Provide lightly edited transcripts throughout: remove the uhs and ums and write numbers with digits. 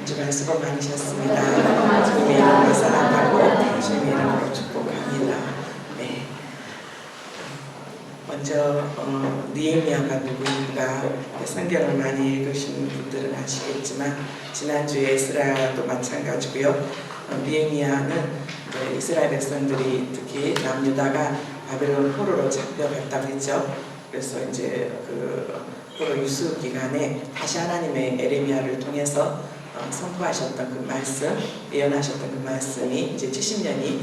주간 수고 많으셨습니다. 주님의 이름으로 사랑하고 주님의 이름으로 축복합니다. 네. 먼저 느헤미야가 누구인가 성경을 많이 읽으신 분들은 아시겠지만 지난주에 에스라도 마찬가지고요. 느헤미야는 이스라엘 백성들이 특히 남유다가 바벨론 포로로 잡혀갔다고 했죠. 그래서 이제 그 포로 유수 기간에 다시 하나님의 에레미야를 통해서 선포하셨던 그 말씀, 예언하셨던 그 말씀이 이제 70년이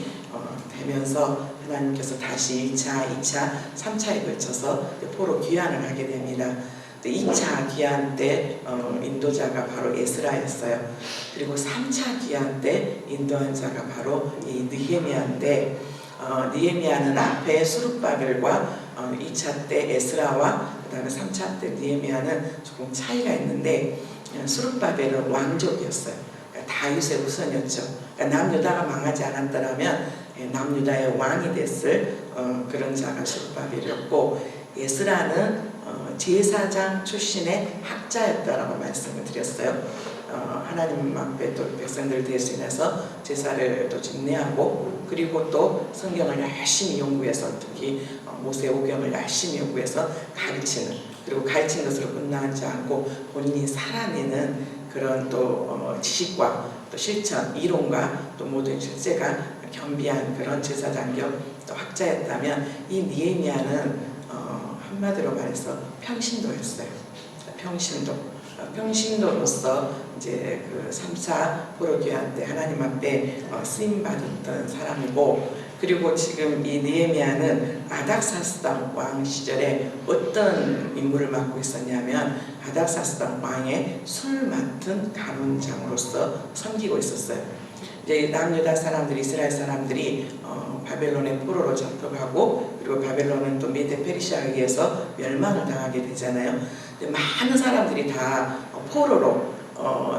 되면서 하나님께서 다시 1차, 2차, 3차에 걸쳐서 포로 귀환을 하게 됩니다. 2차 귀환 때 인도자가 바로 에스라였어요. 그리고 3차 귀환 때 인도한 자가 바로 이 느헤미야인데 느헤미야는 앞에 수룹바벨과 2차 때 에스라와 그 다음에 3차 때 느헤미야는 조금 차이가 있는데 수룹바벨은 왕족이었어요. 그러니까 다윗의 후손이었죠. 그러니까 남유다가 망하지 않았더라면 남유다의 왕이 됐을 그런 자가 수룹바벨이었고 에스라는 제사장 출신의 학자였다라고 말씀을 드렸어요. 하나님 앞에 또 백성들 대신해서 제사를 또 집례하고 그리고 또 성경을 열심히 연구해서 특히 모세오경을 열심히 연구해서 가르치는 그리고 가르친 것으로 끝나지 않고 본인이 살아내는 그런 또 지식과 또 실천, 이론과 또 모든 실제가 겸비한 그런 제사장 겸 또 학자였다면 이 느헤미야는 한마디로 말해서 평신도였어요. 평신도로서 이제 그 3차 포로 귀환 때 하나님 앞에 쓰임 받았던 사람이고 그리고 지금 이 느헤미야는 아닥사스다 왕 시절에 어떤 임무를 맡고 있었냐면 아닥사스다 왕의 술 맡은 간원장으로서 섬기고 있었어요. 이제 남유다 사람들이 이스라엘 사람들이 바벨론의 포로로 잡혀가고 그리고 바벨론은 또 메데 페르시아에 의해서 멸망을 당하게 되잖아요. 많은 사람들이 다 포로로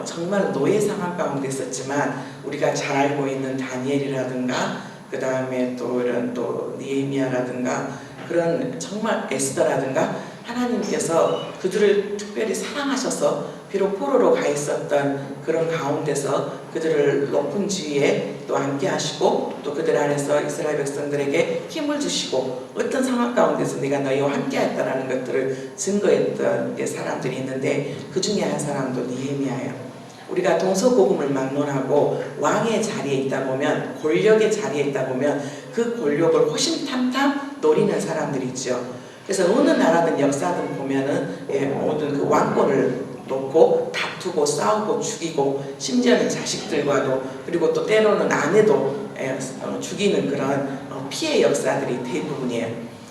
정말 노예 상황 가운데 있었지만 우리가 잘 알고 있는 다니엘이라든가 그 다음에 또 이런 또 느헤미야라든가 그런 정말 에스더라든가 하나님께서 그들을 특별히 사랑하셔서 비록 포로로 가 있었던 그런 가운데서 그들을 높은 지위에 또 앉게 하시고 또 그들 안에서 이스라엘 백성들에게 힘을 주시고 어떤 상황 가운데서 내가 너희와 함께 했다라는 것들을 증거했던 사람들이 있는데 그 중에 한 사람도 느헤미야예요. 우리가 동서고금을 막론하고 왕의 자리에 있다 보면 권력의 자리에 있다 보면 그 권력을 호심탐탐 노리는 사람들이 있죠. 그래서 어느 나라든 역사든 보면은 모든 그 왕권을 놓고 다투고 싸우고 죽이고 심지어는 자식들과도 그리고 또 때로는 아내도 죽이는 그런 피해 역사들이 대부분이에요.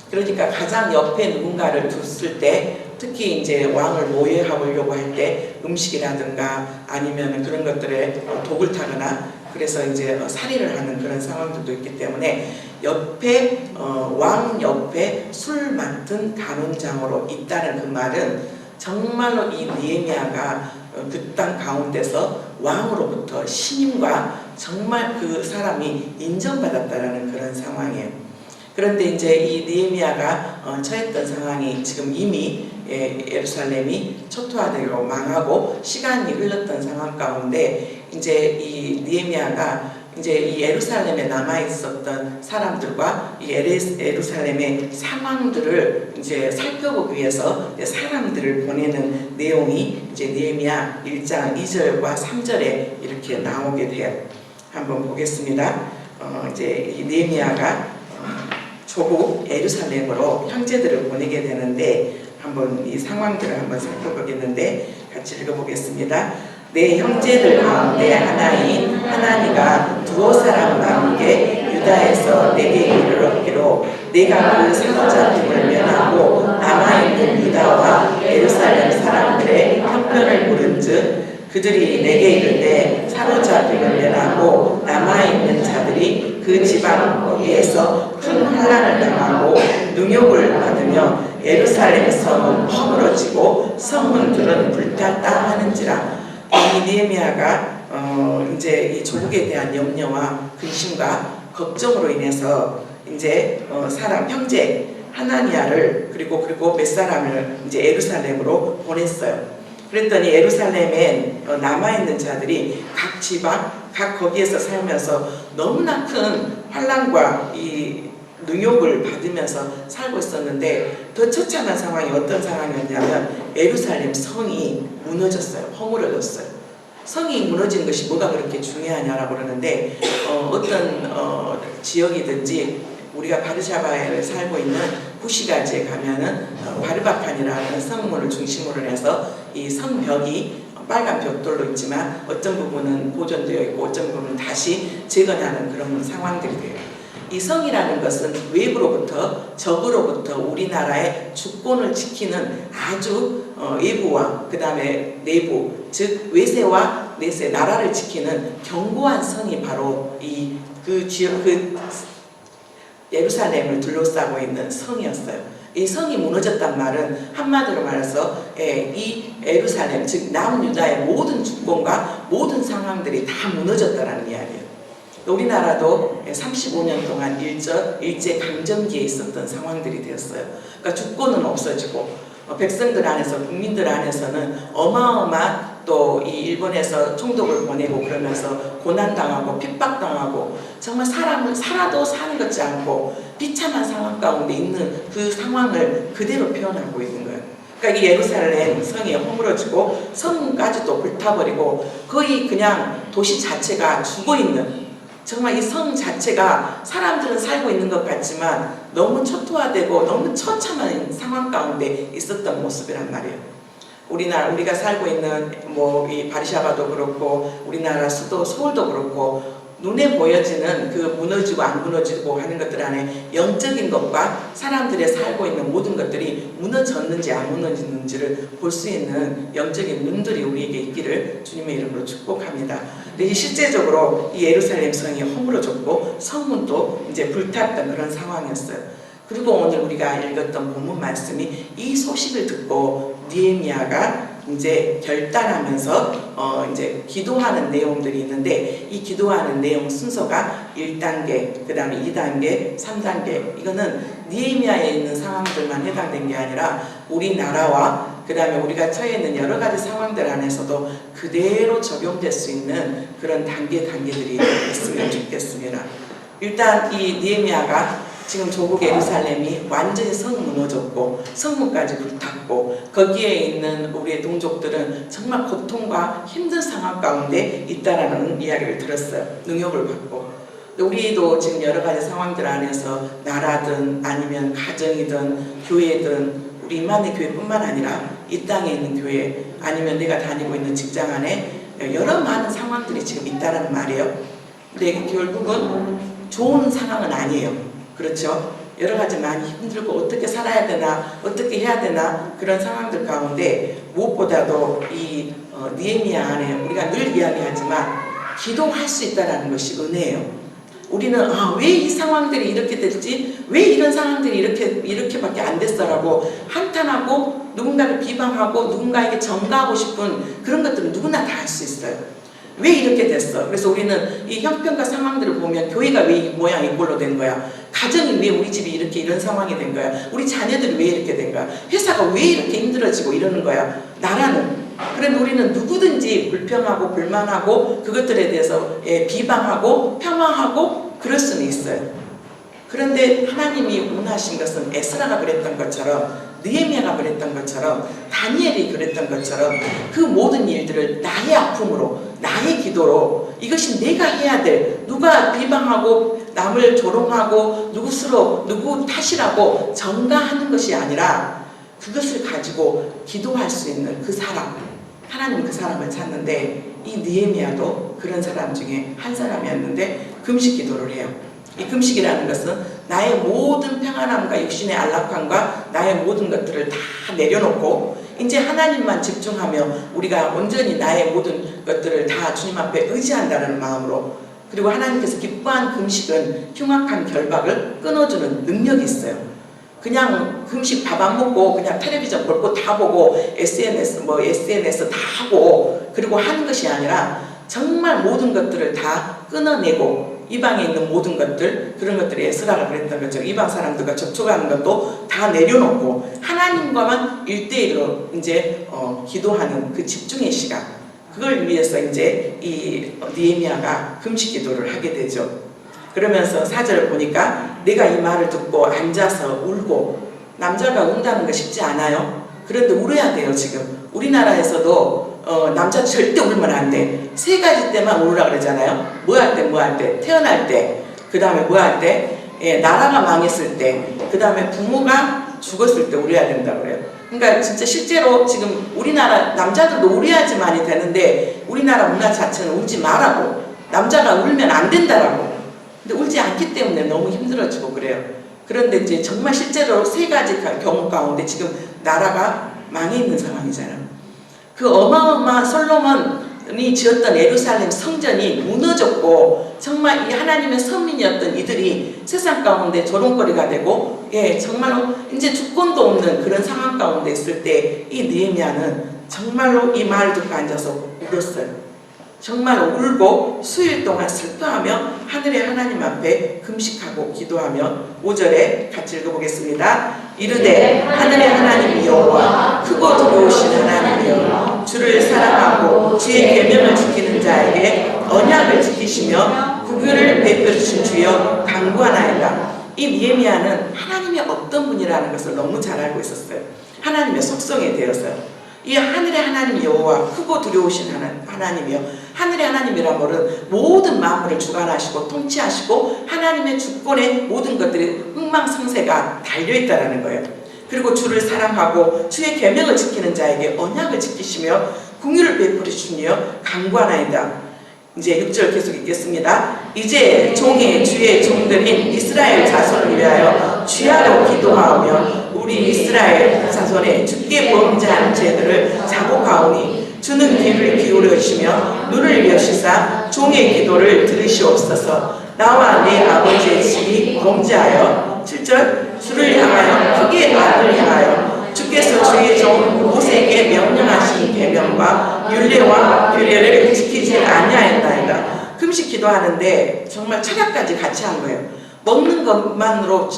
그러니까 가장 옆에 누군가를 뒀을 때 특히 이제 왕을 모해하려고 할 때 음식이라든가 아니면 그런 것들에 독을 타거나 그래서 이제 살해를 하는 그런 상황들도 있기 때문에 옆에 왕 옆에 술 맡은 간원장으로 있다는 그 말은 정말로 이 느헤미야가 그 땅 가운데서 왕으로부터 신임과 정말 그 사람이 인정받았다라는 그런 상황이에요. 그런데 이제 이 느헤미야가 처했던 상황이 지금 이미 예루살렘이 초토화되고 망하고 시간이 흘렀던 상황 가운데 이제 이 느헤미야가 이제 이 예루살렘에 남아 있었던 사람들과 이 예루살렘의 상황들을 이제 살펴보기 위해서 사람들을 보내는 내용이 이제 느헤미야 1장 2절과 3절에 이렇게 나오게 돼요. 한번 보겠습니다. 이제 이 느헤미야가 조국 예루살렘으로 형제들을 보내게 되는데 한번 이 상황들을 한번 살펴보겠는데 같이 읽어보겠습니다. 내 형제들 가운데 하나인 하나니가 두어 사람과 함께 유다에서 내게 이르렀기로 내가 그 사로잡힘을 면하고 남아있는 유다와 예루살렘 사람들의 형편을 물은즉 그들이 내게 이르되 사로잡힘을 면하고 남아있는 자들이 그 지방 거기에서 큰 환난을 당하고 능욕을 받으며 예루살렘 성은 허물어지고 성문들은 불탔다 하는지라. 이 느헤미야가 이제 이 조국에 대한 염려와 근심과 걱정으로 인해서 이제 사람 형제 하나니야를 그리고 몇 사람을 이제 예루살렘으로 보냈어요. 그랬더니 예루살렘에 남아있는 자들이 각 지방, 각 거기에서 살면서 너무나 큰 환난과 이 능욕을 받으면서 살고 있었는데 더 처참한 상황이 어떤 상황이었냐면 예루살렘 성이 무너졌어요. 허물어졌어요. 성이 무너지는 것이 뭐가 그렇게 중요하냐라고 그러는데 어떤 지역이든지 우리가 바르샤바에 살고 있는 구시가지에 가면은 바르바칸이라는 성문을 중심으로 해서 이 성벽이 빨간 벽돌로 있지만 어떤 부분은 보존되어 있고 어떤 부분은 다시 재건하는 그런 상황들이 돼요. 이 성이라는 것은 외부로부터 적으로부터 우리나라의 주권을 지키는 아주 외부와 그 다음에 내부 즉 외세와 내세 나라를 지키는 견고한 성이 바로 그 지역 예루살렘을 둘러싸고 있는 성이었어요. 이 성이 무너졌단 말은 한마디로 말해서 이 예루살렘 즉 남유다의 모든 주권과 모든 상황들이 다 무너졌다라는 이야기예요. 우리나라도 35년 동안 일제 강점기에 있었던 상황들이 되었어요. 그러니까 주권은 없어지고 백성들 안에서 국민들 안에서는 어마어마한 또 이 일본에서 총독을 보내고 그러면서 고난당하고 핍박당하고 정말 사람을 살아도 사는 것지 않고 비참한 상황 가운데 있는 그 상황을 그대로 표현하고 있는 거예요. 그러니까 이 예루살렘 성이 허물어지고 성까지도 불타버리고 거의 그냥 도시 자체가 죽어있는 정말 이 성 자체가 사람들은 살고 있는 것 같지만 너무 초토화되고 너무 처참한 상황 가운데 있었던 모습이란 말이에요. 우리가 살고 있는 이 바르샤바도 그렇고 우리나라 수도 서울도 그렇고 눈에 보여지는 그 무너지고 안 무너지고 하는 것들 안에 영적인 것과 사람들의 살고 있는 모든 것들이 무너졌는지 안 무너졌는지를 볼 수 있는 영적인 눈들이 우리에게 있기를 주님의 이름으로 축복합니다. 근데 실제적으로 이 예루살렘 성이 허물어졌고 성문도 이제 불탔던 그런 상황이었어요. 그리고 오늘 우리가 읽었던 본문 말씀이 이 소식을 듣고 느헤미야가 이제 결단하면서 이제 기도하는 내용들이 있는데 이 기도하는 내용 순서가 1단계, 그 다음에 2단계, 3단계 이거는 느헤미야에 있는 상황들만 해당된 게 아니라 우리나라와 그 다음에 우리가 처해 있는 여러 가지 상황들 안에서도 그대로 적용될 수 있는 그런 단계들이 있으면 좋겠습니다. 일단 이 느헤미야가 지금 조국 예루살렘이 완전히 성 무너졌고 성문까지 불탔고 거기에 있는 우리의 동족들은 정말 고통과 힘든 상황 가운데 있다라는 이야기를 들었어요. 능욕을 받고 우리도 지금 여러 가지 상황들 안에서 나라든 아니면 가정이든 교회든 우리 임마누엘 교회뿐만 아니라 이 땅에 있는 교회 아니면 내가 다니고 있는 직장 안에 여러 많은 상황들이 지금 있다는 말이에요. 근데 결국은 좋은 상황은 아니에요. 그렇죠? 여러 가지 많이 힘들고 어떻게 살아야 되나 어떻게 해야 되나 그런 상황들 가운데 무엇보다도 이 느헤미야 안에 우리가 늘 이야기하지만 기도할 수 있다는 것이 은혜예요. 우리는 왜 이 상황들이 이렇게 됐지? 왜 이런 상황들이 이렇게밖에 안 됐어라고 한탄하고 누군가를 비방하고 누군가에게 전가하고 싶은 그런 것들은 누구나 다 할 수 있어요. 왜 이렇게 됐어? 그래서 우리는 이 형편과 상황들을 보면 교회가 왜 이 모양 이꼴로 된 거야? 가정이 왜 우리 집이 이런 상황이 된 거야? 우리 자녀들이 왜 이렇게 된 거야? 회사가 왜 이렇게 힘들어지고 이러는 거야? 나라는. 그런데 우리는 누구든지 불평하고 불만하고 그것들에 대해서 비방하고 폄하하고 그럴 수는 있어요. 그런데 하나님이 원하신 것은 에스라가 그랬던 것처럼 느헤미야가 그랬던 것처럼 다니엘이 그랬던 것처럼 그 모든 일들을 나의 아픔으로 나의 기도로 이것이 내가 해야 될 누가 비방하고 남을 조롱하고 누구 탓이라고 전가하는 것이 아니라 그것을 가지고 기도할 수 있는 그 사람 하나님은 그 사람을 찾는데 이 느헤미야도 그런 사람 중에 한 사람이었는데 금식 기도를 해요. 이 금식이라는 것은 나의 모든 평안함과 육신의 안락함과 나의 모든 것들을 다 내려놓고 이제 하나님만 집중하며 우리가 온전히 나의 모든 것들을 다 주님 앞에 의지한다는 마음으로 그리고 하나님께서 기뻐한 금식은 흉악한 결박을 끊어주는 능력이 있어요. 그냥 금식 밥 안 먹고 그냥 텔레비전 볼 거 다 보고 SNS 다 하고 그리고 하는 것이 아니라 정말 모든 것들을 다 끊어내고 이방에 있는 모든 것들, 그런 것들에 쓰라고 그랬던 거죠. 이방 사람들과 접촉하는 것도 다 내려놓고 하나님과만 1대1로 이제 기도하는 그 집중의 시간, 그걸 위해서 이제 이 느헤미야가 금식 기도를 하게 되죠. 그러면서 4절을 보니까 내가 이 말을 듣고 앉아서 울고, 남자가 운다는 거 쉽지 않아요. 그런데 울어야 돼요. 지금 우리나라에서도 남자 절대 울면 안 돼. 3가지 때만 울으라 그러잖아요. 뭐 할 때, 뭐 할 때, 태어날 때, 그 다음에 뭐 할 때, 나라가 망했을 때, 그 다음에 부모가 죽었을 때 울어야 된다고 그래요. 그러니까 진짜 실제로 지금 우리나라 남자들도 울어야지만이 되는데, 우리나라 문화 자체는 울지 말라고, 남자가 울면 안 된다라고. 근데 울지 않기 때문에 너무 힘들어지고 그래요. 그런데 이제 정말 실제로 3가지 경우 가운데 지금 나라가 망해 있는 상황이잖아요. 그 어마어마한 솔로몬이 지었던 예루살렘 성전이 무너졌고, 정말 이 하나님의 선민이었던 이들이 세상 가운데 조롱거리가 되고, 정말로 이제 주권도 없는 그런 상황 가운데 있을 때 이 느헤미야는 정말로 이 말을 듣고 앉아서 울었어요. 정말 울고 수일 동안 슬퍼하며 하늘의 하나님 앞에 금식하고 기도하며 5절에 같이 읽어보겠습니다. 이르되 하늘의 하나님 여호와 크고 두려우신 하나님이여, 주를 사랑하고 주의 계명을 지키는 자에게 언약을 지키시며 국유를 베풀어 주신 주여 간구하나이다. 이 느헤미야는 하나님이 어떤 분이라는 것을 너무 잘 알고 있었어요. 하나님의 속성에 대해서요. 이 하늘의 하나님 여호와 크고 두려우신 하나님이요. 하늘의 하나님이란 말은 모든 만물을 주관하시고 통치하시고 하나님의 주권에 모든 것들이 흥망성쇠가 달려있다는 거예요. 그리고 주를 사랑하고 주의 계명을 지키는 자에게 언약을 지키시며 긍휼을 베풀어 주시며 간구하나이다. 이제 6절 계속 읽겠습니다. 이제 종의 주의 종들인 이스라엘 자손을 위하여 주야로 기도하며 우리 이스라엘 자손의 주께 범죄한 죄들을 자복하오니 주는 귀를 기울이시며 눈을 여시사 종의 기도를 들으시옵소서. 나와 내 아버지의 집이 범죄하여 7절 주를 향하여 크게 악을 향하여 주께서 주의 종 모세에게 명령하신 계명과 율례와 규례를 지키지 아니하였나이다. 금식 기도하는데 정말 철학까지 같이 한 거예요. 먹는 것만으로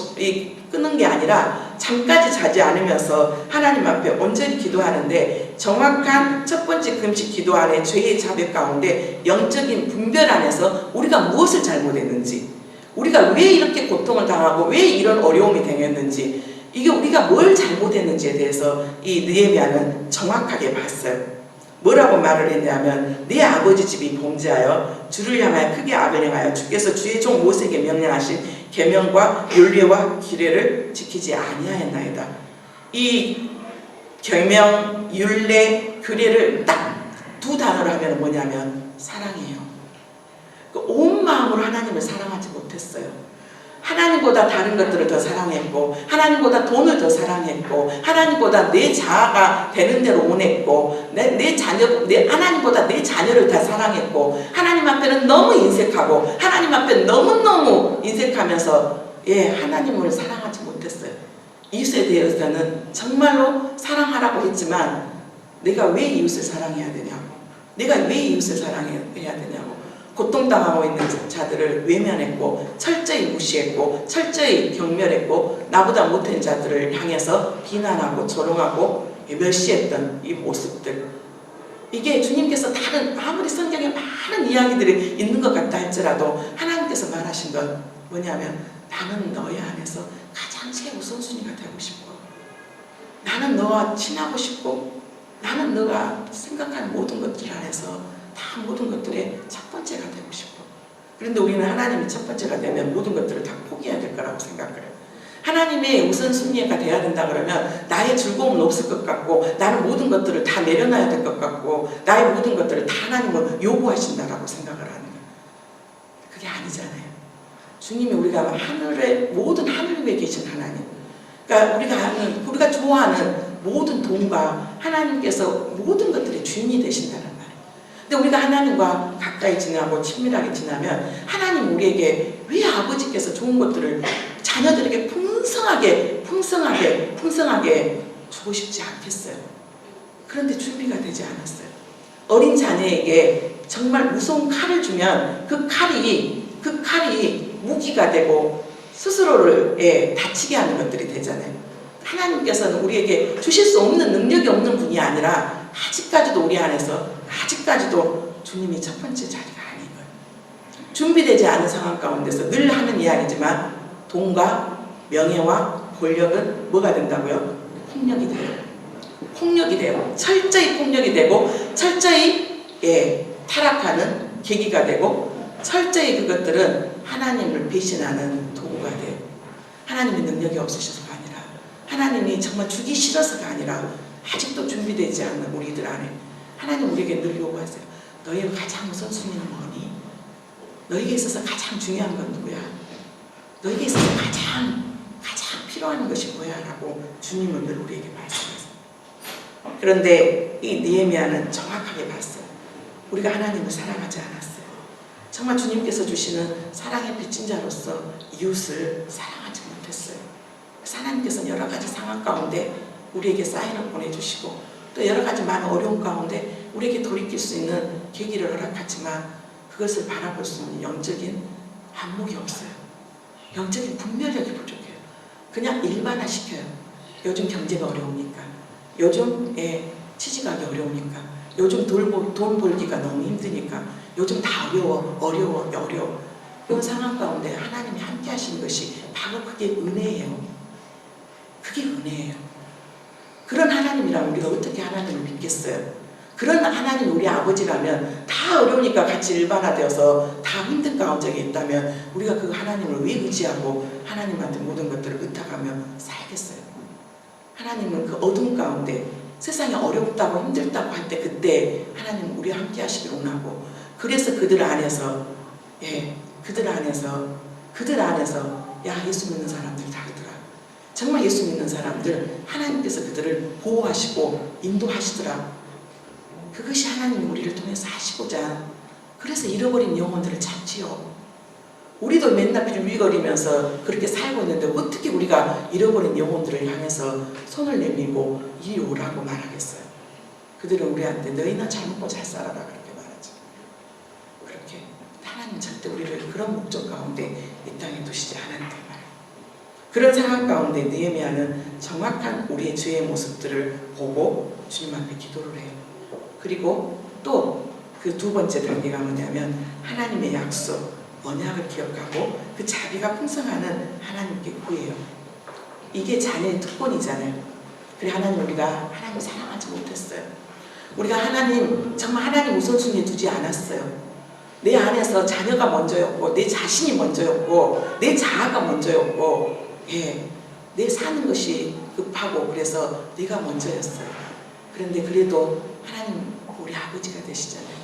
끊는 게 아니라 잠까지 자지 않으면서 하나님 앞에 온전히 기도하는데, 정확한 첫 번째 금식 기도 안에 죄의 자백 가운데 영적인 분별 안에서 우리가 무엇을 잘못했는지, 우리가 왜 이렇게 고통을 당하고 왜 이런 어려움이 당했는지, 이게 우리가 뭘 잘못했는지에 대해서 이 느헤미야는 정확하게 봤어요. 뭐라고 말을 했냐면 내 아버지 집이 범죄하여 주를 향하여 크게 악을 행하여 주께서 주의 종 모세에게 명령하신 계명과 율례와 규례를 지키지 아니하였나이다. 이 계명, 율례, 규례를 딱 2단어로 하면 뭐냐면 사랑이에요. 온 마음으로 하나님을 사랑하지 못했어요. 하나님보다 다른 것들을 더 사랑했고, 하나님보다 돈을 더 사랑했고, 하나님보다 내 자아가 되는 대로 원했고, 하나님보다 내 자녀를 다 사랑했고, 하나님 앞에는 너무 인색하고, 하나님 앞에 너무너무 인색하면서 하나님을 사랑하지 못했어요. 이웃에 대해서는 정말로 사랑하라고 했지만 내가 왜 이웃을 사랑해야 되냐고, 내가 왜 이웃을 사랑해야 되냐고, 고통당하고 있는 자들을 외면했고 철저히 무시했고 철저히 경멸했고 나보다 못한 자들을 향해서 비난하고 조롱하고 멸시했던 이 모습들, 이게 주님께서 다른 아무리 성경에 많은 이야기들이 있는 것 같다 할지라도 하나님께서 말하신 건 뭐냐면 나는 너희 안에서 가장 최우선순위가 되고 싶고, 나는 너와 친하고 싶고, 나는 너가 생각하는 모든 것들 안에서 다 모든 것들의 첫 번째가 되고 싶어. 그런데 우리는 하나님이 첫 번째가 되면 모든 것들을 다 포기해야 될 거라고 생각을 해요. 하나님의 우선순위가 돼야 된다 그러면 나의 즐거움은 없을 것 같고, 나는 모든 것들을 다 내려놔야 될 것 같고, 나의 모든 것들을 다 하나님은 요구하신다라고 생각을 하는 거예요. 그게 아니잖아요. 주님이 우리가 하늘의 모든 하늘 위에 계신 하나님, 그러니까 우리가 좋아하는 모든 돈과 하나님께서 모든 것들의 주인이 되신다는 말이에요. 근데 우리가 하나님과 가까이 지나고 친밀하게 지나면 하나님 우리에게 왜 아버지께서 좋은 것들을 자녀들에게 풍성하게 주고 싶지 않겠어요? 그런데 준비가 되지 않았어요. 어린 자녀에게 정말 무서운 칼을 주면 그 칼이 그 칼이 무기가 되고 스스로를 다치게 하는 것들이 되잖아요. 하나님께서는 우리에게 주실 수 없는 능력이 없는 분이 아니라 아직까지도 우리 안에서 아직까지도 주님이 첫 번째 자리가 아닌 거예요. 준비되지 않은 상황 가운데서 늘 하는 이야기지만 돈과 명예와 권력은 뭐가 된다고요? 폭력이 돼요. 폭력이 돼요. 철저히 폭력이 되고 철저히 타락하는 계기가 되고 철저히 그것들은 하나님을 배신하는 도구가 돼요. 하나님의 능력이 없으셔서가 아니라 하나님이 정말 주기 싫어서가 아니라 아직도 준비되지 않는 우리들 안에 하나님 우리에게 늘 요구하세요. 너의 가장 우선순위는 뭐니? 너에게 있어서 가장 중요한 건 누구야? 너에게 있어서 가장 필요한 것이 뭐야? 라고 주님은 늘 우리에게 말씀하세요. 그런데 이 느헤미야는 정확하게 봤어요. 우리가 하나님을 사랑하지 않았어요. 정말 주님께서 주시는 사랑의 빚진 자로서 이웃을 사랑하지 못했어요. 하나님께서는 여러 가지 상황 가운데 우리에게 사인을 보내주시고 또 여러 가지 많은 어려움 가운데 우리에게 돌이킬 수 있는 계기를 허락하지만 그것을 바라볼 수 있는 영적인 안목이 없어요. 영적인 분별력이 부족해요. 그냥 일반화시켜요. 요즘 경제가 어려우니까, 요즘 취직하기 어려우니까, 요즘 돈 벌기가 너무 힘드니까, 요즘 다 어려워. 이런 상황 가운데 하나님이 함께 하시는 것이 바로 그게 은혜예요. 그게 은혜예요. 그런 하나님이라면 우리가 어떻게 하나님을 믿겠어요? 그런 하나님 우리 아버지라면 다 어려우니까 같이 일반화되어서 다 힘든 가운데 있다면 우리가 그 하나님을 왜 의지하고 하나님한테 모든 것들을 의탁하며 살겠어요? 하나님은 그 어둠 가운데 세상이 어렵다고 힘들다고 할 때 그때 하나님 우리와 함께 하시길 원하고 그래서 그들 안에서 야 예수 믿는 사람들 다르더라. 정말 예수 믿는 사람들 하나님께서 그들을 보호하시고 인도하시더라. 그것이 하나님이 우리를 통해서 하시고자 그래서 잃어버린 영혼들을 찾지요. 우리도 맨날 빌빌거리면서 그렇게 살고 있는데 어떻게 우리가 잃어버린 영혼들을 향해서 손을 내밀고 이리 오라고 말하겠어요. 그들은 우리한테 너희는 잘 먹고 잘 살아라 그렇게 말하죠. 그렇게 하나님 절대 우리를 그런 목적 가운데 이 땅에 두시지 않았단 말이에요. 그런 상황 가운데 느헤미야는 정확한 우리의 죄의 모습들을 보고 주님 앞에 기도를 해요. 그리고 또 그 두 번째 단계가 뭐냐면 하나님의 약속, 언약을 기억하고 그 자비가 풍성하는 하나님께 구해요. 이게 자녀의 특권이잖아요. 그래 하나님 우리가 하나님 사랑하지 못했어요. 우리가 정말 하나님 우선순위에 두지 않았어요. 내 안에서 자녀가 먼저였고 내 자신이 먼저였고 내 자아가 먼저였고 내 사는 것이 급하고 그래서 내가 먼저였어요. 그런데 그래도 하나님 우리 아버지가 되시잖아요.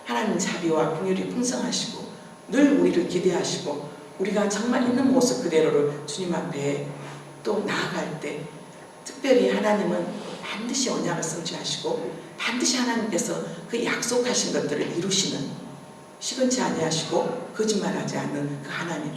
하나님 자비와 긍휼이 풍성하시고 늘 우리를 기대하시고 우리가 정말 있는 모습 그대로를 주님 앞에 또 나아갈 때 특별히 하나님은 반드시 언약을 성취하시고 반드시 하나님께서 그 약속하신 것들을 이루시는 시건치 아니하시고 거짓말하지 않는 그 하나님.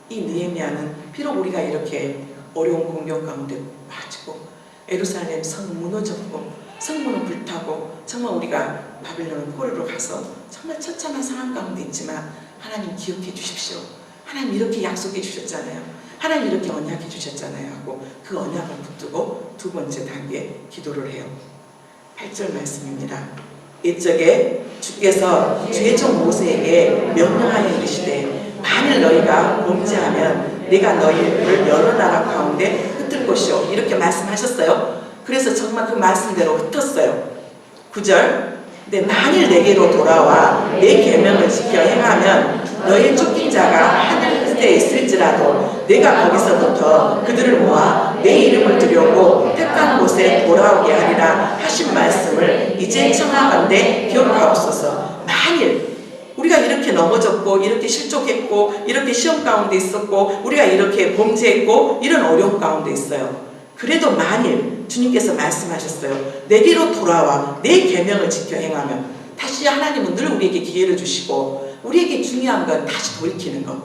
이 느헤미야는 비록 우리가 이렇게 어려운 공격 가운데 빠지고 예루살렘 성 무너졌고 성문은 불타고 정말 우리가 바빌론 포로로 가서 정말 처참한 상황 가운데 있지만 하나님 기억해 주십시오. 하나님 이렇게 약속해 주셨잖아요. 하나님 이렇게 언약해 주셨잖아요 하고 그 언약을 붙들고 두 번째 단계 기도를 해요. 8절 말씀입니다. 이적에 주께서 주의 종 모세에게 명령하여 이르시되 만일 너희가 범죄하면 내가 너희를 여러 나라 가운데 흩을 것이요 이렇게 말씀하셨어요. 그래서 정말 그 말씀대로 흩었어요. 9절 근데 만일 내게로 돌아와 내 계명을 지켜 행하면 너희 쫓긴 자가 하늘 끝에 있을지라도 내가 거기서부터 그들을 모아 내 이름을 두려고 택한 곳에 돌아오게 하리라 하신 말씀을 이제 청하건대 기억하옵소서. 만일 우리가 이렇게 넘어졌고 이렇게 실족했고 이렇게 시험 가운데 있었고 우리가 이렇게 범죄했고 이런 어려움 가운데 있어요. 그래도 만일 주님께서 말씀하셨어요. 내게로 돌아와 내 계명을 지켜 행하면 다시 하나님은 늘 우리에게 기회를 주시고 우리에게 중요한 건 다시 돌이키는 것,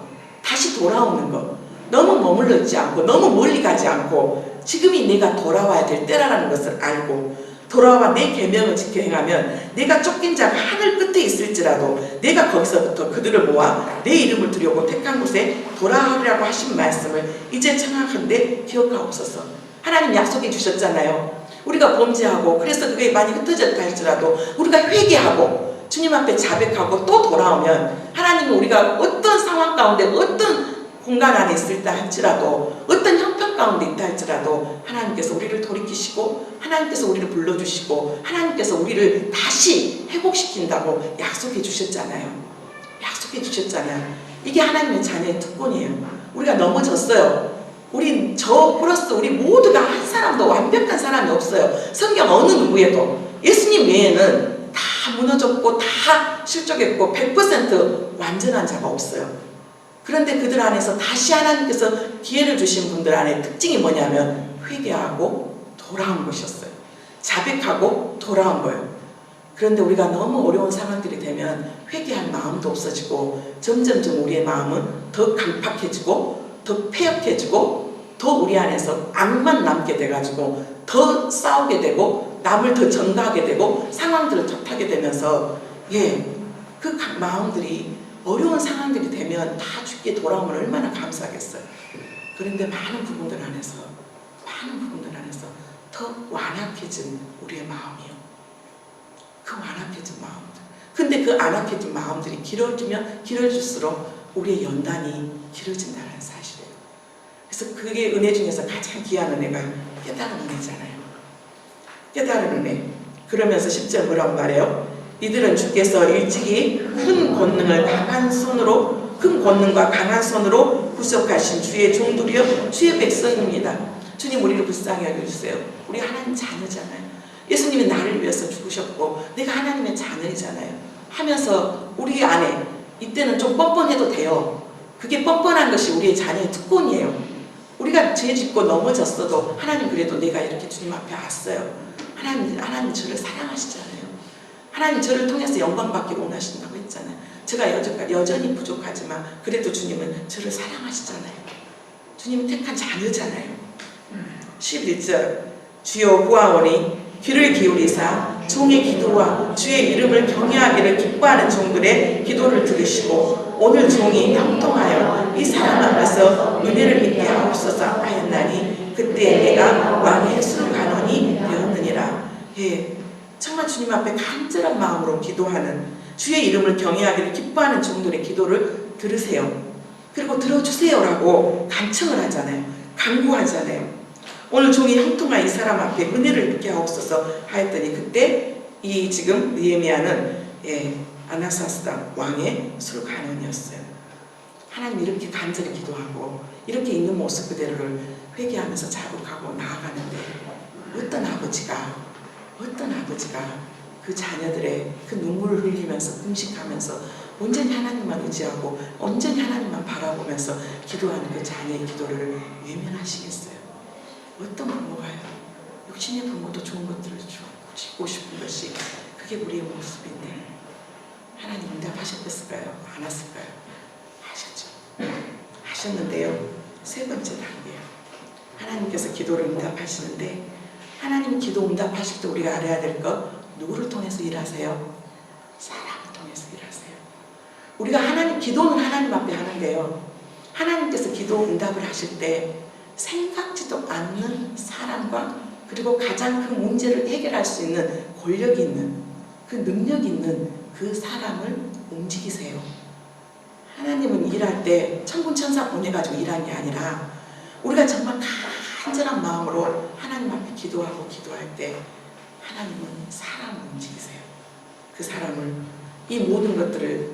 다시 돌아오는 것. 너무 머물러 있지 않고 너무 멀리 가지 않고 지금이 내가 돌아와야 될 때라는 것을 알고 돌아와 내 계명을 지켜 행하면 내가 쫓긴 자가 하늘 끝에 있을지라도 내가 거기서부터 그들을 모아 내 이름을 두려고 택한 곳에 돌아오리라고 하신 말씀을 이제 정확한데 기억하옵소서. 하나님 약속해 주셨잖아요. 우리가 범죄하고 그래서 그게 많이 흩어졌다 할지라도 우리가 회개하고 주님 앞에 자백하고 또 돌아오면 하나님은 우리가 어떤 상황 가운데 어떤 공간 안에 있을다 할지라도 어떤 형편 가운데 있다 할지라도 하나님께서 우리를 돌이키시고 하나님께서 우리를 불러주시고 하나님께서 우리를 다시 회복시킨다고 약속해 주셨잖아요. 약속해 주셨잖아요. 이게 하나님의 자녀의 특권이에요. 우리가 넘어졌어요. 우리 저 플러스 우리 모두가 한 사람도 완벽한 사람이 없어요. 성경 어느 누구에도 예수님 외에는 다 무너졌고 다 실족했고 100% 완전한 자가 없어요. 그런데 그들 안에서 다시 하나님께서 기회를 주신 분들 안에 특징이 뭐냐면 회개하고 돌아온 것이었어요. 자백하고 돌아온 거예요. 그런데 우리가 너무 어려운 상황들이 되면 회개할 마음도 없어지고 점점점 우리의 마음은 더 강팍해지고 더 폐역해지고 더 우리 안에서 악만 남게 돼가지고 더 싸우게 되고 남을 더 전가하게 되고 상황들을 탓하게 되면서 그 마음들이 어려운 상황들이 되면 다 죽게 돌아오면 얼마나 감사하겠어요. 그런데 많은 부분들 안에서 더 완악해진 우리의 마음이요. 그 완악해진 마음들. 근데 그 완악해진 마음들이 길어지면 길어질수록 우리의 연단이 길어진다는 사실이에요. 그래서 그게 은혜 중에서 가장 귀한 은혜가 깨달은 은혜잖아요. 깨달은 은혜. 그러면서 10절 뭐라고 말해요? 이들은 주께서 일찍이 큰 권능과 강한 손으로 구속하신 주의 종들이여 주의 백성입니다. 주님 우리를 불쌍히 여겨주세요. 우리 하나님 자녀잖아요. 예수님이 나를 위해서 죽으셨고 내가 하나님의 자녀이잖아요. 하면서 우리 안에 이때는 좀 뻔뻔해도 돼요. 그게 뻔뻔한 것이 우리의 자녀의 특권이에요. 우리가 죄 짓고 넘어졌어도 하나님 그래도 내가 이렇게 주님 앞에 왔어요. 하나님 저를 사랑하시잖아요. 하나님 저를 통해서 영광 받기 원하신다고 했잖아요. 제가 여전히 부족하지만 그래도 주님은 저를 사랑하시잖아요. 주님은 택한 자녀잖아요. 11절 주여 구하오니 귀를 기울이사 종의 기도와 주의 이름을 경외하기를 기뻐하는 종들의 기도를 들으시고 오늘 종이 형통하여 이 사람 앞에서 은혜를 입게 하옵소서 하였나니 그때 내가 왕의 술간원이 되었느니라. 정말 주님 앞에 간절한 마음으로 기도하는 주의 이름을 경외하기를 기뻐하는 종들의 기도를 들으세요. 그리고 들어주세요라고 간청을 하잖아요. 간구하잖아요. 오늘 종이 형통한 이 사람 앞에 은혜를 입게 하옵소서 하였더니 그때 이 지금 느헤미야는 아닥사스다 왕의 술관원이었어요. 하나님 이렇게 간절히 기도하고 이렇게 있는 모습 그대로를 회개하면서 자복하고 나아가는데 어떤 아버지가 그 자녀들의 그 눈물을 흘리면서 금식하면서 온전히 하나님만 의지하고 온전히 하나님만 바라보면서 기도하는 그 자녀의 기도를 외면하시겠어요? 어떤 부모가요? 육신의 부모도 좋은 것들을 주고 싶은 것이 그게 우리의 모습인데 하나님 응답하셨을까요? 안 하셨을까요? 하셨죠. 하셨는데요. 세 번째 단계예요. 하나님께서 기도를 응답하시는데 하나님 기도 응답하실 때 우리가 알아야 될 것 누구를 통해서 일하세요? 사람을 통해서 일하세요. 우리가 기도는 하나님 앞에 하는데요. 하나님께서 기도 응답을 하실 때 생각지도 않는 사람과 그리고 가장 그 문제를 해결할 수 있는 권력이 있는 그 능력이 있는 그 사람을 움직이세요. 하나님은 일할 때 천군 천사 보내가지고 일한 게 아니라 우리가 정말 간절한 마음으로 하나님 앞에 기도하고 기도할 때 하나님은 사람을 움직이세요. 그 사람을 이 모든 것들을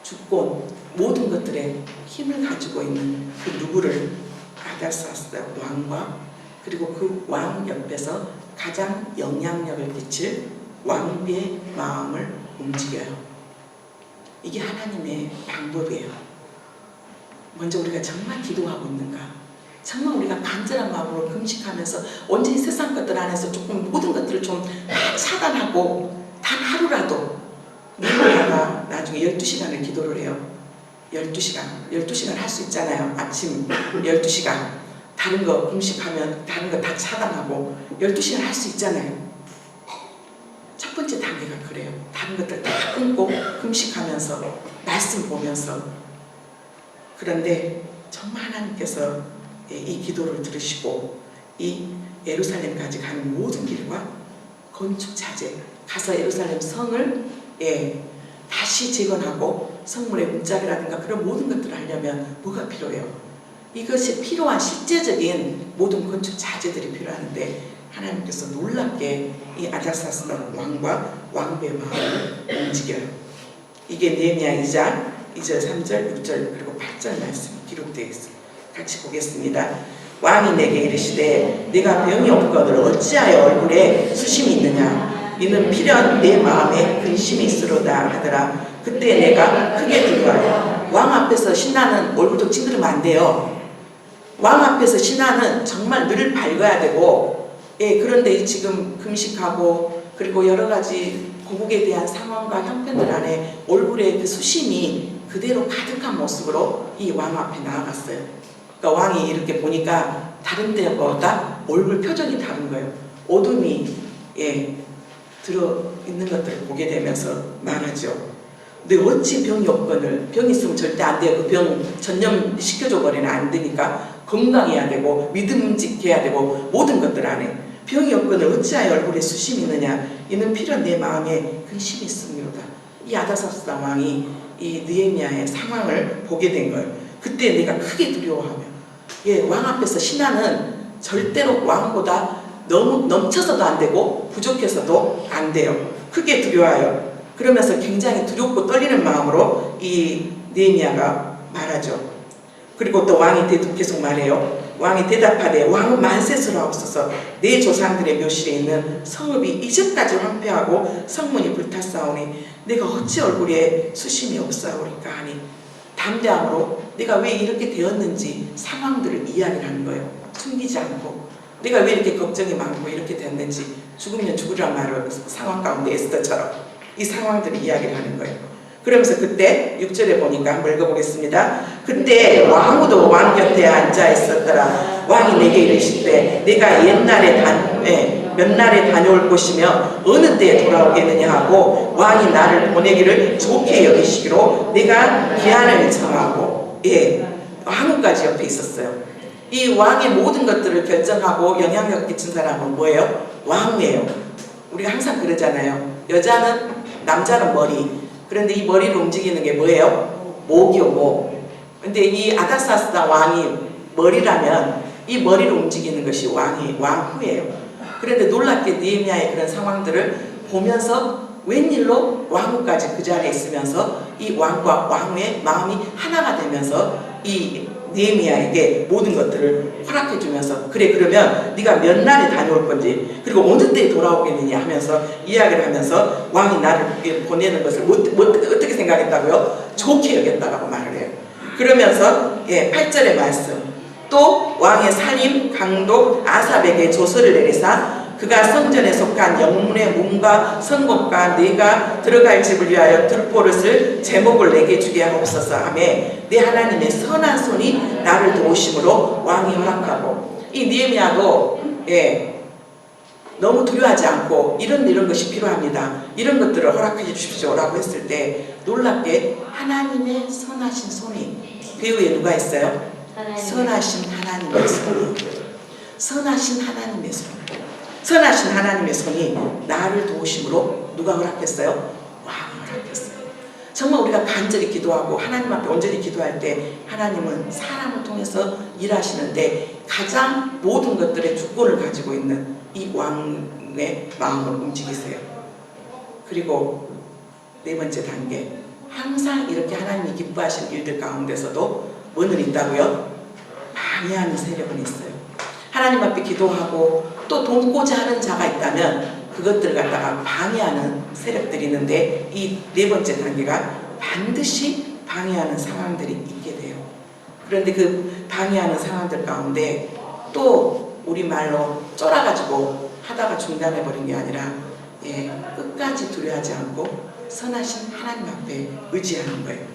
주권 모든 것들의 힘을 가지고 있는 그 누구를 아닥사스다 왕과 그리고 그 왕 옆에서 가장 영향력을 끼칠 왕비의 마음을 움직여요. 이게 하나님의 방법이에요. 먼저 우리가 정말 기도하고 있는가? 정말 우리가 간절한 마음으로 금식하면서 온전히 세상 것들 안에서 조금 모든 것들을 좀 차단하고 단 하루라도 누구나 나중에 12시간을 기도를 해요. 12시간 할 수 있잖아요. 아침 12시간 다른 거 금식하면 다른 거 다 차단하고 12시간 할 수 있잖아요. 첫 번째 단계가 그래요. 다른 것들 다 끊고 금식하면서 말씀 보면서. 그런데 정말 하나님께서 이 기도를 들으시고 이 예루살렘까지 가는 모든 길과 건축 자재, 가서 예루살렘 성을 다시 재건하고 성문의 문짝이라든가 그런 모든 것들을 하려면 뭐가 필요해요? 이것이 필요한 실제적인 모든 건축 자재들이 필요한데 하나님께서 놀랍게 이 아닥사스다 왕과 왕비의 마음을 움직여요. 이게 느헤미야 2장 2절, 3절, 6절 그리고 8절 말씀이 기록되어 있어요. 같이 보겠습니다. 왕이 내게 이르시되 네가 병이 없거늘 어찌하여 얼굴에 수심이 있느냐 이는 필연 내 마음에 근심이 있으로다 하더라. 그때 내가 크게 두려워요. 왕 앞에서 신하는 얼굴도 찡그리면 안 돼요. 왕 앞에서 신하는 정말 늘 밝아야 되고 그런데 지금 금식하고 그리고 여러 가지 고국에 대한 상황과 형편들 안에 얼굴에 그 수심이 그대로 가득한 모습으로 이 왕 앞에 나아갔어요. 그러니까 왕이 이렇게 보니까 다른 때보다 얼굴 표정이 다른 거예요. 어둠이 들어있는 것들을 보게 되면서 말하죠. 너 어찌 병이 없거늘 병이 있으면 절대 안 돼요. 그 병 전염시켜줘 버리면 안 되니까 건강해야 되고 믿음직해야 되고 모든 것들 안에 병이 없거늘 어찌하여 얼굴에 수심이 있느냐 이는 필연 내 마음에 근심이 있습니다. 이 아닥사스다 왕이 이 느헤미야의 상황을 보게 된 거예요. 그때 내가 크게 두려워하며 왕 앞에서 신하는 절대로 왕보다 너무 넘쳐서도 안 되고 부족해서도 안 돼요. 크게 두려워요. 그러면서 굉장히 두렵고 떨리는 마음으로 이 느헤미야가 말하죠. 그리고 또 왕이 계속 말해요. 왕이 대답하되 왕은 만세스러옵소서. 내 조상들의 묘실에 있는 성읍이 이제까지 황폐하고 성문이 불탔사오니 내가 어찌 얼굴에 수심이 없사오리까 하니 담대함으로 내가 왜 이렇게 되었는지 상황들을 이야기를 하는 거예요. 숨기지 않고 내가 왜 이렇게 걱정이 많고 이렇게 됐는지 죽으면 죽으란 말을 상황 가운데 에스더처럼 이 상황들을 이야기를 하는 거예요. 그러면서 그때 6절에 보니까 한번 읽어보겠습니다. 그때 왕후도 왕 곁에 앉아 있었더라. 왕이 내게 이르시되 내가 옛날에 몇 날에 다녀올 곳이며 어느 때에 돌아오겠느냐 하고 왕이 나를 보내기를 좋게 여기시기로 내가 기한을 정하고 왕후까지 옆에 있었어요. 이 왕의 모든 것들을 결정하고 영향력 끼친 사람은 뭐예요? 왕이에요. 우리가 항상 그러잖아요. 여자는 남자는 머리. 그런데 이 머리를 움직이는 게 뭐예요? 목이요, 목. 근데 이 아닥사스다 왕이 머리라면 이 머리를 움직이는 것이 왕후예요. 그런데 놀랍게 느헤미야의 그런 상황들을 보면서 웬일로 왕후까지 그 자리에 있으면서 이 왕과 왕후의 마음이 하나가 되면서 이 느헤미야에게 모든 것들을 허락해 주면서 그래 그러면 네가 몇 날에 다녀올 건지 그리고 어느 때에 돌아오겠느냐 하면서 이야기를 하면서 왕이 나를 보내는 것을 어떻게 생각했다고요? 좋게 여겼다라고 말을 해요. 그러면서 8절의 말씀 또 왕의 살림 강독 아삽에게 조서를 내리사 그가 성전에 속한 영문의 문과 성곡과 네가 들어갈 집을 위하여 들포릇을 제목을 내게 주게 하옵소서 하며 내 하나님의 선한 손이 나를 도우심으로 왕이 허락하고 이 느헤미야도 너무 두려워하지 않고 이런 것이 필요합니다. 이런 것들을 허락해 주십시오 라고 했을 때 놀랍게 하나님의 선하신 손이 배우에 누가 있어요? 선하신 하나님의 손이 선하신 하나님의 손 선하신 하나님의 손이 나를 도우심으로 누가 허락했어요? 왕이 허락했어요. 정말 우리가 간절히 기도하고 하나님 앞에 온전히 기도할 때 하나님은 사람을 통해서 일하시는데 가장 모든 것들의 주권을 가지고 있는 이 왕의 마음을 움직이세요. 그리고 네 번째 단계 항상 이렇게 하나님이 기뻐하시는 일들 가운데서도 뭐는 있다고요? 방해하는 세력은 있어요. 하나님 앞에 기도하고 또 돕고자 하는 자가 있다면 그것들을 갖다가 방해하는 세력들이 있는데 이 네 번째 단계가 반드시 방해하는 상황들이 있게 돼요. 그런데 그 방해하는 상황들 가운데 또 우리말로 쫄아가지고 하다가 중단해버린 게 아니라 끝까지 두려워하지 않고 선하신 하나님 앞에 의지하는 거예요.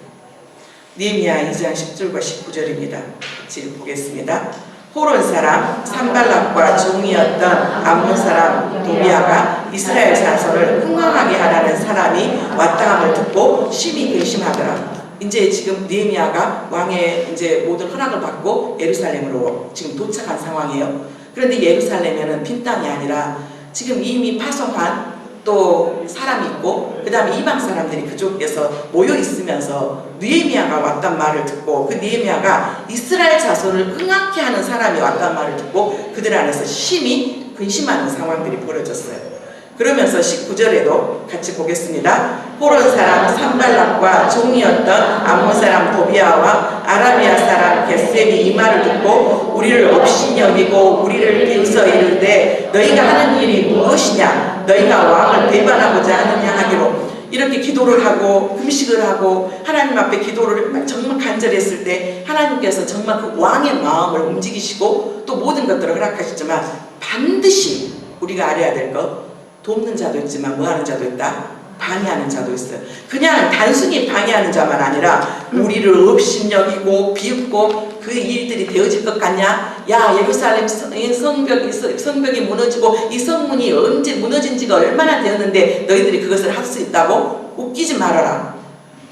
느헤미야 2장 10절과 19절입니다. 같이 보겠습니다. 호론 사람 산발락과 종이었던 암몬 사람 도비아가 이스라엘 자손을 흥왕하게 하라는 사람이 왔다함을 듣고 심히 근심하더라. 이제 지금 느헤미야가 왕의 이제 모든 허락을 받고 예루살렘으로 지금 도착한 상황이에요. 그런데 예루살렘에는 빈 땅이 아니라 지금 이미 파송한 또 사람이 있고 그 다음에 이방 사람들이 그쪽에서 모여 있으면서 느헤미야가 왔단 말을 듣고 그 느헤미야가 이스라엘 자손을 흥하게 하는 사람이 왔단 말을 듣고 그들 안에서 심히 근심하는 상황들이 벌어졌어요. 그러면서 19절에도 같이 보겠습니다. 호론 사람 산발락과 종이었던 암몬 사람 도비아와 아라비아 사람 겟셈이 이 말을 듣고 우리를 업신여기고 우리를 비웃어 이르되 너희가 하는 일이 무엇이냐? 너희가 왕을 배반하고자 하느냐 하기로 이렇게 기도를 하고 금식을 하고 하나님 앞에 기도를 정말 간절했을 때 하나님께서 정말 그 왕의 마음을 움직이시고 또 모든 것들을 허락하시지만 반드시 우리가 알아야 될 것 돕는 자도 있지만 뭐하는 자도 있다? 방해하는 자도 있어요. 그냥 단순히 방해하는 자만 아니라 우리를 업신여기고 비웃고 그 일들이 되어질 것 같냐? 야, 예루살렘 성벽이 무너지고 이 성문이 언제 무너진 지가 얼마나 되었는데 너희들이 그것을 할 수 있다고? 웃기지 말아라.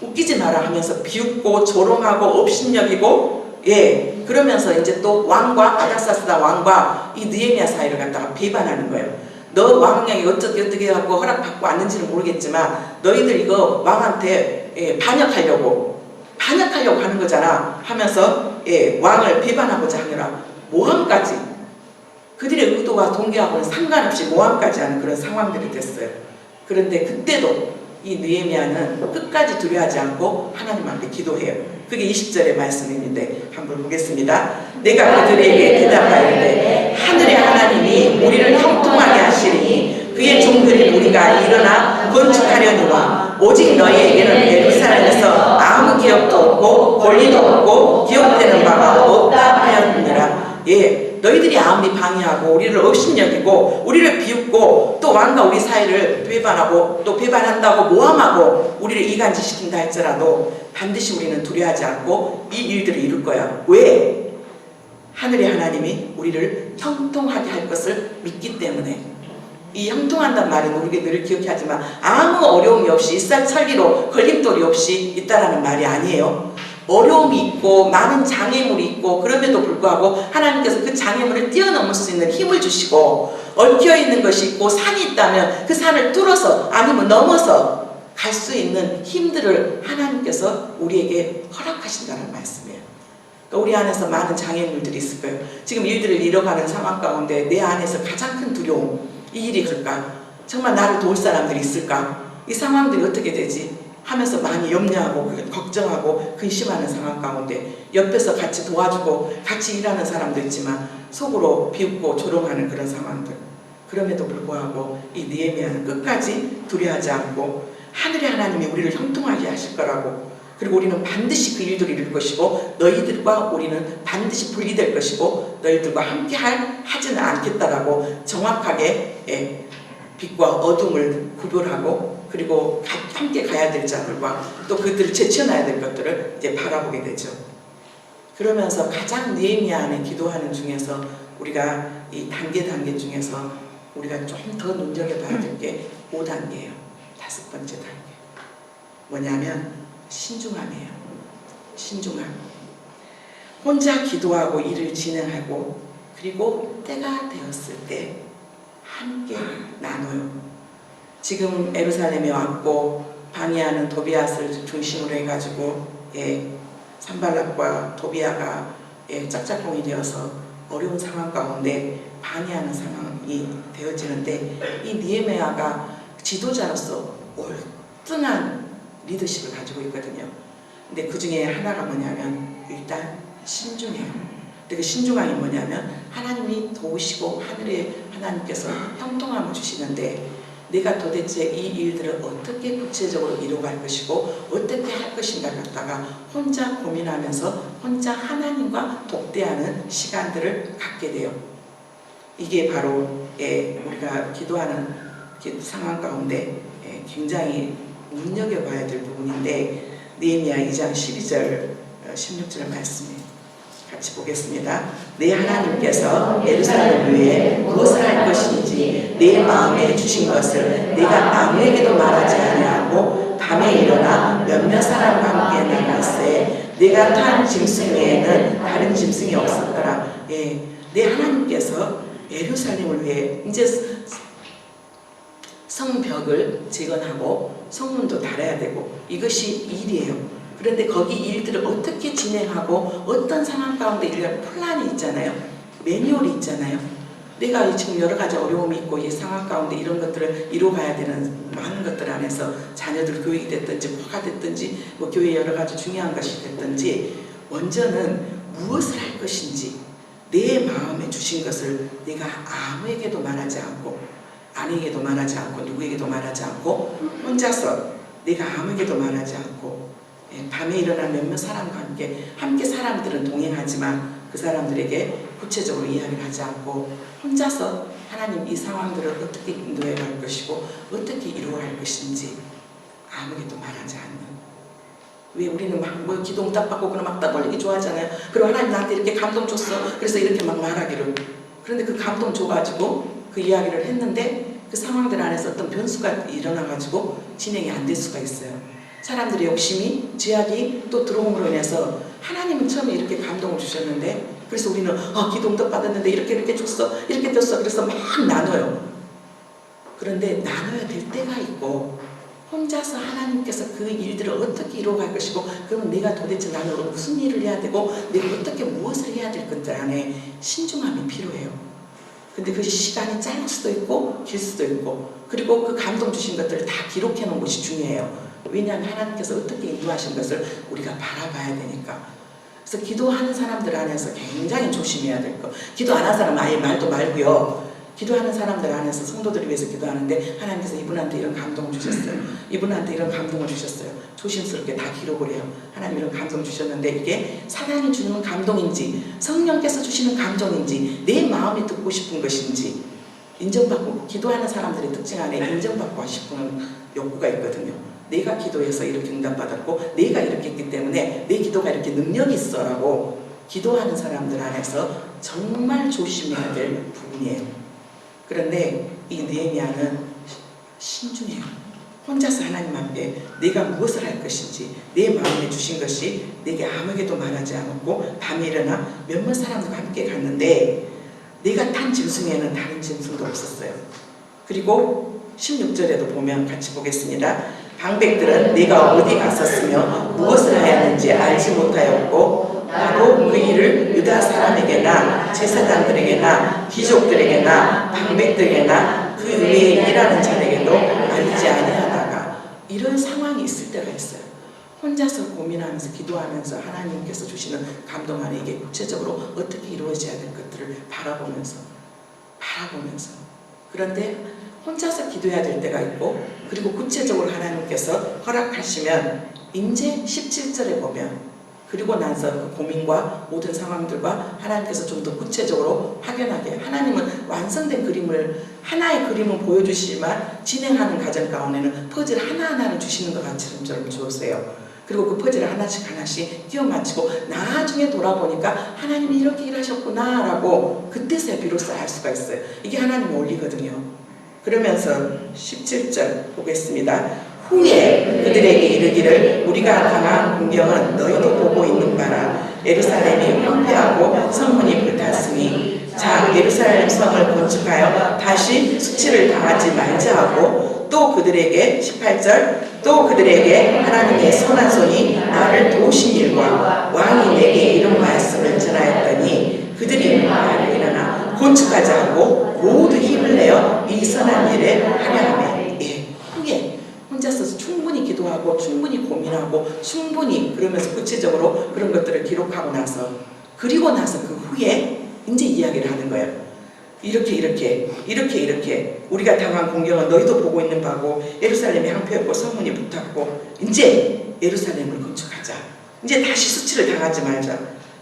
웃기지 마라 하면서 비웃고 조롱하고 업신여기고 예, 그러면서 이제 또 왕과 아닥사스다 왕과 이 느헤미야 사이를 갖다가 배반하는 거예요. 너 왕이 어떻게 하고 허락받고 왔는지는 모르겠지만 너희들 이거 왕한테 반역하려고 하는 거잖아 하면서 왕을 배반하고자 하느라 모함까지 그들의 의도와 동기하고는 상관없이 모함까지 하는 그런 상황들이 됐어요. 그런데 그때도 이 느헤미야는 끝까지 두려워하지 않고 하나님 앞에 기도해요. 그게 20절의 말씀인데 한번 보겠습니다. 내가 그들에게 대답하였는데 하늘의 하나님이 우리를 형통하게 하시리니 그의 종들인 우리가 일어나 건축하려니와 오직 너희에게는 예루살렘에서 아무 기업도 없고 권리도 없고 기업되는 바가 없다 하였느니라. 예, 너희들이 아무리 방해하고 우리를 업신여기고 우리를 비웃고 또 왕과 우리 사이를 배반하고 또 배반한다고 모함하고 우리를 이간질시킨다 할지라도 반드시 우리는 두려워하지 않고 이 일들을 이룰 거야. 왜? 하늘의 하나님이 우리를 형통하게 할 것을 믿기 때문에. 이 형통한다는 말은 우리가 늘 기억하지만 아무 어려움이 없이 일사천리로 걸림돌이 없이 있다라는 말이 아니에요. 어려움이 있고 많은 장애물이 있고 그럼에도 불구하고 하나님께서 그 장애물을 뛰어넘을 수 있는 힘을 주시고 얽혀있는 것이 있고 산이 있다면 그 산을 뚫어서 아니면 넘어서 갈 수 있는 힘들을 하나님께서 우리에게 허락하신다는 말씀이에요. 그러니까 우리 안에서 많은 장애물들이 있을 거예요. 지금 일들을 잃어가는 상황 가운데 내 안에서 가장 큰 두려움, 이 일이 그럴까? 정말 나를 도울 사람들이 있을까? 이 상황들이 어떻게 되지? 하면서 많이 염려하고 걱정하고 근심하는 상황 가운데 옆에서 같이 도와주고 같이 일하는 사람도 있지만 속으로 비웃고 조롱하는 그런 상황들. 그럼에도 불구하고 이 느헤미야는 끝까지 두려워하지 않고 하늘의 하나님이 우리를 형통하게 하실 거라고, 그리고 우리는 반드시 그 일들을 이룰 것이고 너희들과 우리는 반드시 분리될 것이고 너희들과 함께 하지는 않겠다라고 정확하게 빛과 어둠을 구별하고 그리고 함께 가야 될 자들과 또 그들을 제쳐놔야 될 것들을 이제 바라보게 되죠. 그러면서 가장 느헤미야 안에 기도하는 중에서 우리가 이 단계 중에서 우리가 좀 더 눈여겨봐야 될 게 5단계예요. 5번째 단계. 뭐냐면 신중함이에요. 신중함. 혼자 기도하고 일을 진행하고 그리고 때가 되었을 때 함께 나눠요. 지금 예루살렘에 왔고 방해하는 도비앗을 중심으로 해가지고 산발락과 도비아가 짝짝꿍이 되어서 어려운 상황 가운데 방해하는 상황이 되어지는데 이 느헤미야가 지도자로서 월등한 리더십을 가지고 있거든요. 근데 그 중에 하나가 뭐냐면 일단 신중해요. 근데 그 신중함이 뭐냐면 하나님이 도우시고 하늘에 하나님께서 형통함을 주시는데 내가 도대체 이 일들을 어떻게 구체적으로 이루어갈 것이고 어떻게 할 것인가 갖다가 혼자 고민하면서 혼자 하나님과 독대하는 시간들을 갖게 돼요. 이게 바로 우리가 기도하는 상황 가운데 굉장히 눈여겨봐야 될 부분인데 느헤미야 2장 12절 16절 말씀이 같이 보겠습니다. 내 하나님께서 예루살렘을 위해 무엇을 할 것인지 내 마음에 주신 것을 내가 아무에게도 말하지 아니하고 밤에 일어나 몇몇 사람과 함께 나갔으에 내가 탄 짐승 외에는 다른 짐승이 없었더라. 예, 내 하나님께서 예루살렘을 위해 이제 성벽을 재건하고 성문도 달아야 되고 이것이 일이에요. 그런데 거기 일들을 어떻게 진행하고 어떤 상황 가운데 일할 플랜이 있잖아요. 매뉴얼이 있잖아요. 내가 지금 여러 가지 어려움이 있고 이 상황 가운데 이런 것들을 이루어가야 되는 많은 것들 안에서 자녀들 교육이 됐든지 뭐가 됐든지 뭐 교회 여러 가지 중요한 것이 됐든지 먼저는 무엇을 할 것인지 내 마음에 주신 것을 내가 아무에게도 말하지 않고 아내에게도 말하지 않고 누구에게도 말하지 않고 혼자서 내가 아무에게도 말하지 않고 밤에 일어나 몇몇 사람과 함께 사람들은 동행하지만 그 사람들에게 구체적으로 이야기를 하지 않고 혼자서 하나님 이 상황들을 어떻게 인도해 갈 것이고 어떻게 이루어갈 것인지 아무에게도 말하지 않는. 왜 우리는 막 뭐 기도 응답 받고 그런 막 떠벌리기 좋아하잖아요. 그리고 하나님 나한테 이렇게 감동 줬어. 그래서 이렇게 막 말하기를. 그런데 그 감동 줘가지고 그 이야기를 했는데 그 상황들 안에서 어떤 변수가 일어나가지고 진행이 안 될 수가 있어요. 사람들의 욕심이 죄악이 또 들어옴으로 인해서 하나님은 처음에 이렇게 감동을 주셨는데 그래서 우리는 기도 응답 받았는데 이렇게 줬어 이렇게 됐어 그래서 막 나눠요. 그런데 나눠야 될 때가 있고 혼자서 하나님께서 그 일들을 어떻게 이루어갈 것이고 그러면 내가 도대체 나는 무슨 일을 해야 되고 내가 어떻게 무엇을 해야 될 것들 안에 신중함이 필요해요. 근데 그 시간이 짧을 수도 있고 길 수도 있고 그리고 그 감동 주신 것들을 다 기록해 놓은 것이 중요해요. 왜냐하면 하나님께서 어떻게 인도하신 것을 우리가 바라봐야 되니까. 그래서 기도하는 사람들 안에서 굉장히 조심해야 될 거. 기도 안 하는 사람은 아예 말도 말고요. 기도하는 사람들 안에서 성도들을 위해서 기도하는데 하나님께서 이분한테 이런 감동을 주셨어요. 이분한테 이런 감동을 주셨어요. 조심스럽게 다 기록을 해요. 하나님 이런 감동 주셨는데 이게 사랑이 주는 감동인지 성령께서 주시는 감동인지 내 마음이 듣고 싶은 것인지 인정받고 기도하는 사람들의 특징 안에 인정받고 싶은 욕구가 있거든요. 내가 기도해서 이렇게 응답받았고 내가 이렇게 했기 때문에 내 기도가 이렇게 능력이 있어 라고 기도하는 사람들 안에서 정말 조심해야 될 부분이에요. 그런데 이 느헤미야는 신중해요. 혼자서 하나님 앞에 내가 무엇을 할 것인지 내 마음에 주신 것이 내게 아무에게도 말하지 않았고 밤에 일어나 몇몇 사람들과 함께 갔는데 내가 탄 짐승에는 다른 짐승도 없었어요. 그리고 16절에도 보면 같이 보겠습니다. 방백들은 내가 어디 갔었으며 무엇을 하였는지 알지 못하였고 나도 그 일을 유다 사람에게나 제사장들에게나 귀족들에게나 방백들에게나 그 외에 일하는 자에게도 알리지 아니하다가 이런 상황이 있을 때가 있어요. 혼자서 고민하면서 기도하면서 하나님께서 주시는 감동 안에 이게 구체적으로 어떻게 이루어져야 될 것들을 바라보면서 그런데 혼자서 기도해야 될 때가 있고 그리고 구체적으로 하나님께서 허락하시면 이제 17절에 보면 그리고 나서 그 고민과 모든 상황들과 하나님께서 좀 더 구체적으로 확연하게 하나님은 완성된 그림을 하나의 그림을 보여주시지만 진행하는 과정 가운데는 퍼즐 하나하나를 주시는 것 같이처럼 주세요. 그리고 그 퍼즐을 하나씩 끼워 맞추고 나중에 돌아보니까 하나님이 이렇게 일하셨구나 라고 그때서야 비로소 알 수가 있어요. 이게 하나님 원리거든요. 그러면서 17절 보겠습니다. 후에 그들에게 이르기를 우리가 당한 공경은 너희도 보고 있는 바라. 예루살렘이 황폐하고 성문이 불탔으니 자 예루살렘 성을 건축하여 다시 수치를 당하지 말자 하고 또 그들에게 18절 또 그들에게 하나님의 선한 손이 나를 도우신 일과 왕이 내게 이런 말씀을 전하였더니 그들이 나를 일어나 건축하자 하고 모두 힘을 내어 이 선한 일에 하려 하며 후에 혼자서 충분히 기도하고 충분히 고민하고 충분히 그러면서 구체적으로 그런 것들을 기록하고 나서 그리고 나서 그 후에 이제 이야기를 하는 거예요. 이렇게 우리가 당한 공경은 너희도 보고 있는 바고 예루살렘이 황폐했고 성문이 불탔고 이제 예루살렘을 건축하자. 이제 다시 수치를 당하지 말자.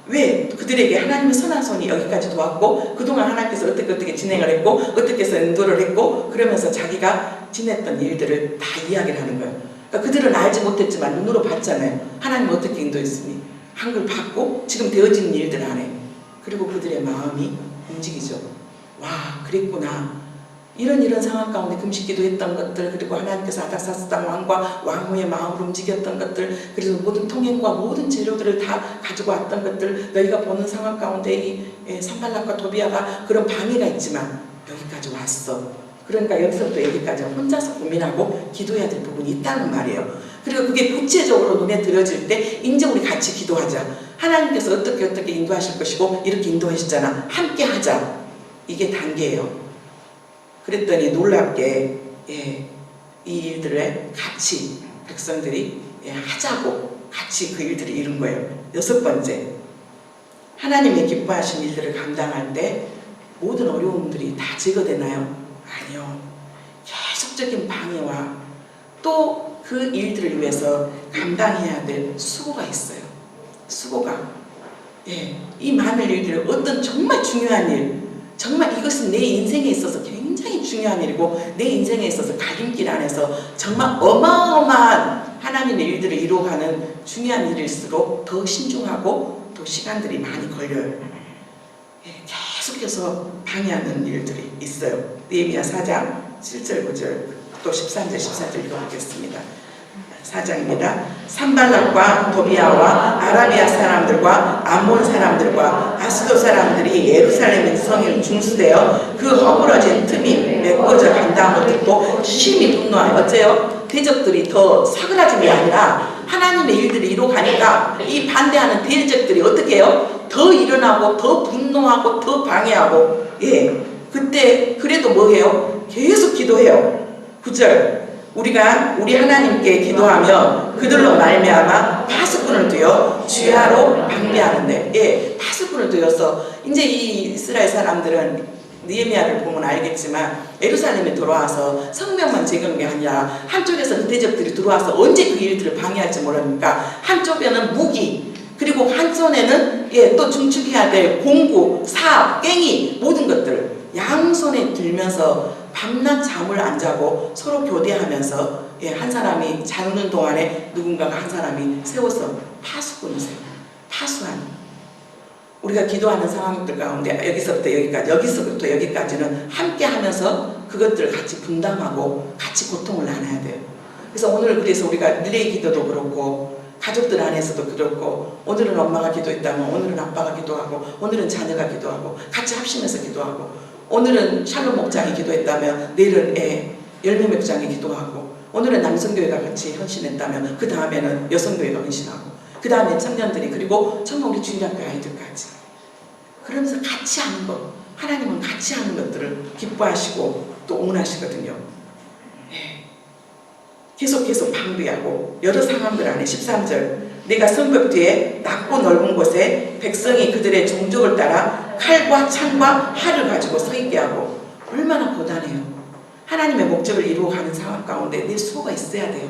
왜? 그들에게 하나님의 선한 손이 여기까지 도왔고 그동안 하나님께서 어떻게 진행을 했고 어떻게 해서 인도를 했고 그러면서 자기가 지냈던 일들을 다 이야기를 하는 거예요. 그러니까 그들은 알지 못했지만 눈으로 봤잖아요. 하나님 어떻게 인도했으니 한 걸 받고 지금 되어지는 일들 안에 그리고 그들의 마음이 움직이죠. 와, 그랬구나. 이런 상황 가운데 금식기도 했던 것들, 그리고 하나님께서 아닥사스당 왕과 왕후의 마음으로 움직였던 것들, 그래서 모든 통행과 모든 재료들을 다 가지고 왔던 것들, 너희가 보는 상황 가운데 이 산발락과 도비아가 그런 방해가 있지만 여기까지 왔어. 그러니까 여기서부터 여기까지 혼자서 고민하고 기도해야 될 부분이 있다는 말이에요. 그리고 그게 구체적으로 눈에 들어질 때 이제 우리 같이 기도하자. 하나님께서 어떻게 인도하실 것이고 이렇게 인도하셨잖아. 함께 하자. 이게 단계예요. 그랬더니 놀랍게 이 일들을 같이 백성들이 하자고 같이 그 일들을 이룬 거예요. 6번째, 하나님의 기뻐하신 일들을 감당할 때 모든 어려움들이 다 제거되나요? 아니요. 계속적인 방해와 또 그 일들을 위해서 감당해야 될 수고가 있어요. 수고가. 이 많은 일들을 어떤 정말 중요한 일, 정말 이것은 내 인생에 있어서 굉장히 중요한 일이고 내 인생에 있어서 갈림길 안에서 정말 어마어마한 하나님의 일들을 이루어가는 중요한 일일수록 더 신중하고 또 시간들이 많이 걸려요. 계속해서 방해하는 일들이 있어요. 느헤미야 4장 7절 9절 또 13절 14절 읽어보겠습니다. 4장입니다. 산발락과 도비아와 아라비아 사람들과 암몬 사람들과 아스도 사람들이 예루살렘 성에 중수되어 그 허물어진 틈이 메꿔져 간다는 걸 듣고 심히 분노하여 어째요? 대적들이 더 사그라짐이 아니라 하나님의 일들을 이루어가니까 이 반대하는 대적들이 어떻게 해요? 더 일어나고 더 분노하고 더 방해하고 그때 그래도 뭐 해요? 계속 기도해요. 9절 우리가 우리 하나님께 기도하며 그들로 말미암아 파수꾼을 두어 주야로 방비하는데 파수꾼을 두어서 이제 이 이스라엘 사람들은 느헤미야를 보면 알겠지만 예루살렘에 들어와서 성명만 재건한 게 아니라 한쪽에서는 대적들이 들어와서 언제 그 일들을 방해할지 모르니까 한쪽에는 무기 그리고 한 손에는 또 중축해야 될 공구, 사압, 깽이 모든 것들을 양손에 들면서 밤낮 잠을 안 자고 서로 교대하면서 한 사람이 자는 동안에 누군가가 한 사람이 세워서 파수꾼을 세워. 파수한. 우리가 기도하는 상황들 가운데 여기서부터 여기까지는 함께 하면서 그것들을 같이 분담하고 같이 고통을 나눠야 돼요. 그래서 오늘 그래서 우리가 릴레이 기도도 그렇고 가족들 안에서도 그렇고 오늘은 엄마가 기도했다면 오늘은 아빠가 기도하고 오늘은 자녀가 기도하고 같이 합심해서 기도하고 오늘은 샬롬 목장이 기도했다면 내일은 열매 목장이 기도하고 오늘은 남성교회가 같이 헌신했다면 그 다음에는 여성교회가 헌신하고 그 다음에 청년들이 그리고 정말 우리 주일학교 아이들까지 그러면서 같이 하는 것 하나님은 같이 하는 것들을 기뻐하시고 또 응원하시거든요. 계속 방비하고 여러 상황들 안에 13절 내가 성벽 뒤에 낮고 넓은 곳에 백성이 그들의 종족을 따라 칼과 창과 활을 가지고 서 있게 하고 얼마나 고단해요. 하나님의 목적을 이루어가는 상황 가운데 내 수고가 있어야 돼요.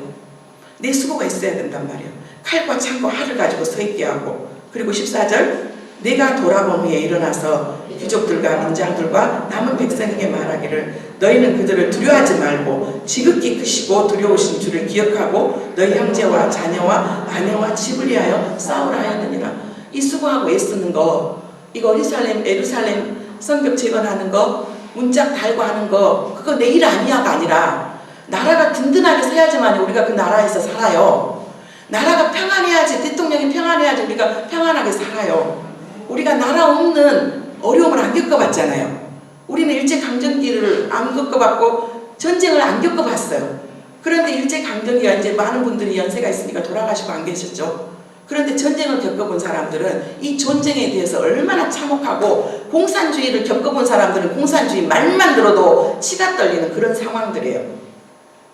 내 수고가 있어야 된단 말이에요. 칼과 창과 활을 가지고 서 있게 하고 그리고 14절 내가 돌아본 후에 일어나서 귀족들과 민장들과 남은 백성에게 말하기를 너희는 그들을 두려워하지 말고 지극히 크시고 두려우신 주를 기억하고 너희 형제와 자녀와 아내와 집을 위하여 싸우라 하였느니라. 이 수고하고 애쓰는 거 이거 예루살렘 성벽 재건하는 거 문짝 달고 하는 거 그거 내 일 아니야가 아니라 나라가 든든하게 서야지만 우리가 그 나라에서 살아요. 나라가 평안해야지 대통령이 평안해야지 우리가 평안하게 살아요. 우리가 나라 없는 어려움을 안 겪어봤잖아요. 우리는 일제강점기를 안 겪어봤고 전쟁을 안 겪어봤어요. 그런데 일제강점기가 이제 많은 분들이 연세가 있으니까 돌아가시고 안 계셨죠. 그런데 전쟁을 겪어본 사람들은 이 전쟁에 대해서 얼마나 참혹하고 공산주의를 겪어본 사람들은 공산주의 말만 들어도 치가 떨리는 그런 상황들이에요.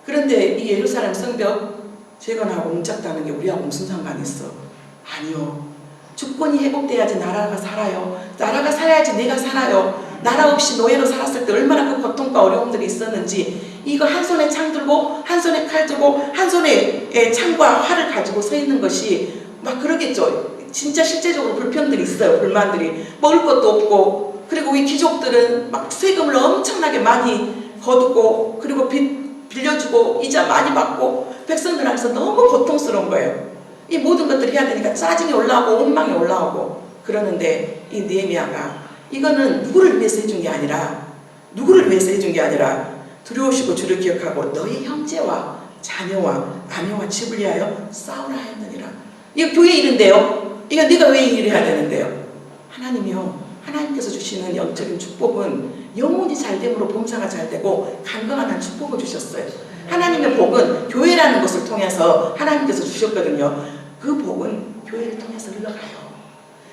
그런데 이 예루살렘 성벽 재건하고 문짝다는 게 우리하고 무슨 상관이 있어? 아니요. 주권이 회복돼야지 나라가 살아요. 나라가 살아야지 내가 살아요. 나라 없이 노예로 살았을 때 얼마나 그 고통과 어려움들이 있었는지 이거 한 손에 창 들고 한 손에 칼 들고 한 손에 창과 활을 가지고 서 있는 것이 막 그러겠죠. 진짜 실제적으로 불편들이 있어요. 불만들이 먹을 것도 없고 그리고 이 귀족들은 막 세금을 엄청나게 많이 거두고 그리고 빚 빌려주고 이자 많이 받고 백성들 안에서 너무 고통스러운 거예요. 이 모든 것들을 해야 되니까 짜증이 올라오고 원망이 올라오고 그러는데 이 느헤미야가 이거는 누구를 위해서 해준 게 아니라 두려우시고 주를 기억하고 너희 형제와 자녀와 아내와 집을 위하여 싸우라 하였느니라. 이거 교회 일인데요. 이거 네가 왜 이 일을 해야 되는데요. 하나님께서 주시는 영적인 축복은 영혼이 잘됨으로 범사가 잘되고 강건한 축복을 주셨어요. 하나님의 복은 교회라는 것을 통해서 하나님께서 주셨거든요. 그 복은 교회를 통해서 흘러가요.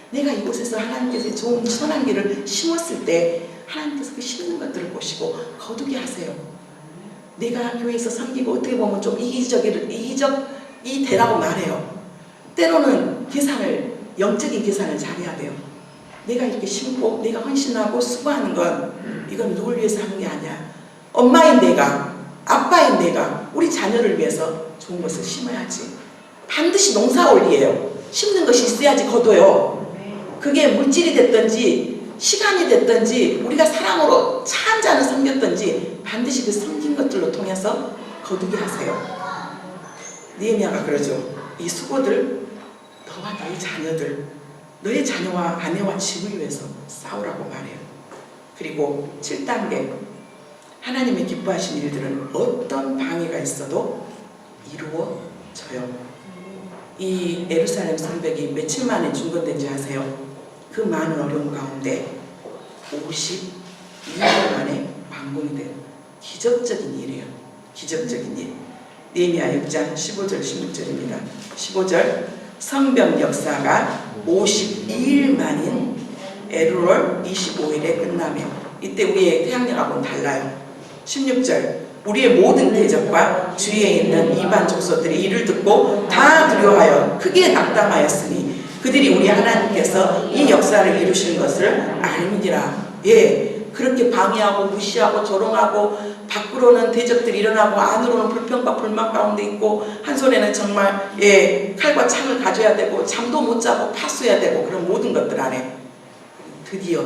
내가 이곳에서 하나님께서 좋은 선한 길을 심었을 때 하나님께서 그 심는 것들을 보시고 거두게 하세요. 내가 교회에서 섬기고 어떻게 보면 좀 이기적이 되라고 말해요. 때로는 영적인 계산을 잘해야 돼요. 내가 이렇게 심고 내가 헌신하고 수고하는 건 이건 누굴 위해서 하는 게 아니야. 엄마인 내가, 아빠인 내가 우리 자녀를 위해서 좋은 것을 심어야지. 반드시 농사올리예요. 심는 것이 있어야지 거둬요. 그게 물질이 됐든지 시간이 됐든지 우리가 사랑으로 차 한 잔을 섬겼든지 반드시 그 섬긴 것들로 통해서 거두게 하세요. 느헤미야가 그러죠. 이 수고들 너와 너의 자녀와 아내와 집을 위해서 싸우라고 말해요. 그리고 7단계 하나님의 기뻐하신 일들은 어떤 방해가 있어도 이루어져요. 이 예루살렘 성벽이 며칠 만에 준건된지 아세요? 그 많은 어려움 가운데 52년 만에 완공이 돼요. 기적적인 일이에요. 기적적인 일. 느헤미야 6장 15절 16절입니다. 15절 성벽 역사가 52일 만인 엘ul 25일에 끝나며 이때 우리의 태양력하고는 달라요. 16절 우리의 모든 대적과 주위에 있는 이방 족속들이 이를 듣고 다 두려워하여 크게 낙담하였으니 그들이 우리 하나님께서 이 역사를 이루신 것을 알미니라. 그렇게 방해하고 무시하고 조롱하고 밖으로는 대적들이 일어나고 안으로는 불평과 불만 가운데 있고 한 손에는 정말 칼과 창을 가져야 되고 잠도 못 자고 파수해야 되고 그런 모든 것들 안에 드디어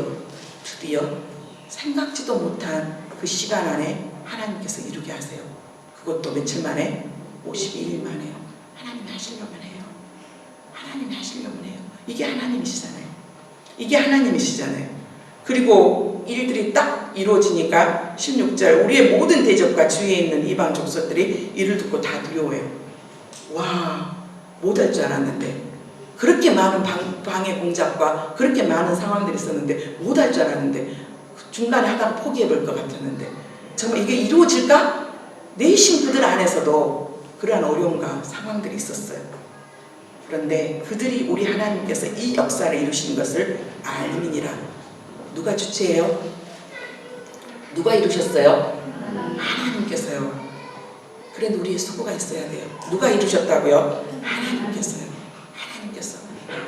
생각지도 못한 그 시간 안에 하나님께서 이루게 하세요. 그것도 며칠 만에 52일 만에요. 하나님이 하시려면 해요. 하나님이 하시려면 해요. 이게 하나님이시잖아요. 그리고 일들이 딱 이루어지니까 16절 우리의 모든 대적과 주위에 있는 이방 족속들이 이를 듣고 다 두려워해요. 와, 못할 줄 알았는데 그렇게 많은 방해 공작과 그렇게 많은 상황들이 있었는데 못할 줄 알았는데 중간에 하다가 포기해볼 것 같았는데 정말 이게 이루어질까? 내심 그들 안에서도 그러한 어려움과 상황들이 있었어요. 그런데 그들이 우리 하나님께서 이 역사를 이루신 것을 알미니라. 누가 주체예요? 누가 이루셨어요? 하나님께서요. 그런데 우리의 수고가 있어야 돼요. 누가 이루셨다고요? 하나님께서요.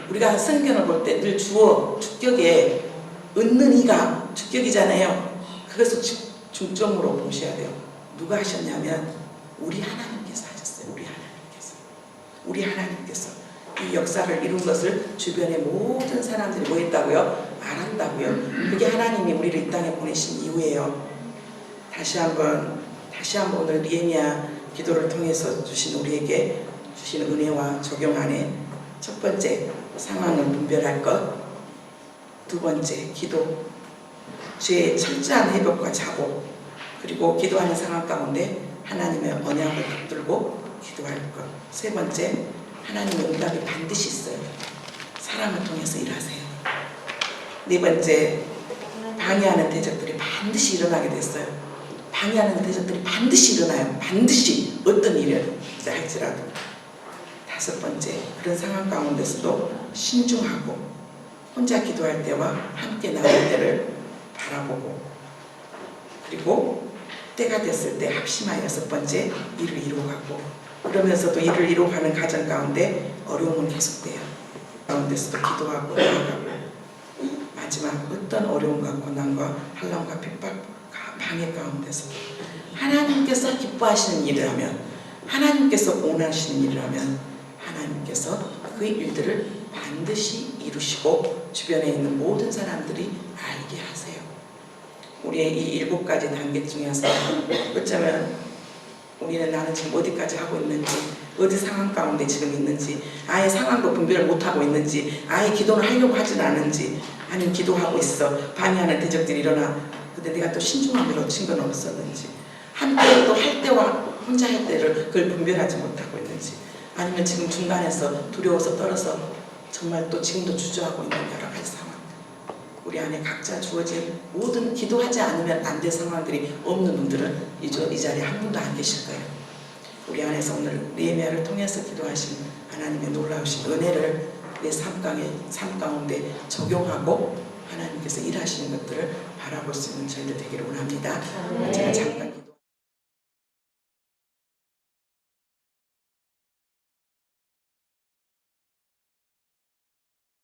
우리가 성경을 볼 때 늘 주격에 얻는 이가 주격이잖아요. 그것을 중점으로 보셔야 돼요. 누가 하셨냐면 우리 하나님께서 하셨어요. 우리 하나님께서 이 역사를 이룬 것을 주변의 모든 사람들이 뭐 했다고요? 알았다고요. 그게 하나님이 우리를 이 땅에 보내신 이유예요. 다시 한번 오늘 느헤미야 기도를 통해서 우리에게 주신 은혜와 적용 안에 첫 번째 상황을 분별할 것, 두 번째 기도, 죄의 철저한 회복과 자복, 그리고 기도하는 상황 가운데 하나님의 언약을 붙들고 기도할 것, 세 번째 하나님의 응답이 반드시 있어요. 사람을 통해서 일하세요. 네 번째 방해하는 대적들이 반드시 일어나게 됐어요. 방해하는 대적들이 반드시 일어나요. 반드시 어떤 일을 할지라도. 다섯 번째 그런 상황 가운데서도 신중하고 혼자 기도할 때와 함께 나올 때를 바라보고 그리고 때가 됐을 때 합심하여 여섯 번째 일을 이루어가고 그러면서도 일을 이루어가는 과정 가운데 어려움은 계속돼요. 가운데서도 기도하고 나아가고 마지막 어떤 어려움과 고난과 한란과 핍박 방해 가운데서 하나님께서 기뻐하시는 일을 하면 하나님께서 원하시는 일을 하면 하나님께서 그 일들을 반드시 이루시고 주변에 있는 모든 사람들이 알게 하세요. 우리의 이 7가지 단계 중에서 어쩌면 우리는 나는 지금 어디까지 하고 있는지 어디 상황 가운데 지금 있는지, 아예 상황도 분별을 못하고 있는지, 아예 기도를 하려고 하진 않은지, 아니면 기도하고 있어 방해하는 대적들이 일어나 근데 내가 또 신중함으로 친 건 없었는지, 함께 또 할 때와 혼자 할 때를 그걸 분별하지 못하고 있는지, 아니면 지금 중간에서 두려워서 떨어서 정말 또 지금도 주저하고 있는 여러 가지 상황, 우리 안에 각자 주어진 모든 기도하지 않으면 안 될 상황들이 없는 분들은 이 자리에 한 분도 안 계실 거예요. 우리 안에서 오늘 느헤미야를 통해서 기도하신 하나님의 놀라우신 은혜를 내 삶 가운데 적용하고 하나님께서 일하시는 것들을 바라볼 수 있는 저희들 되기를 원합니다. 제가 잠깐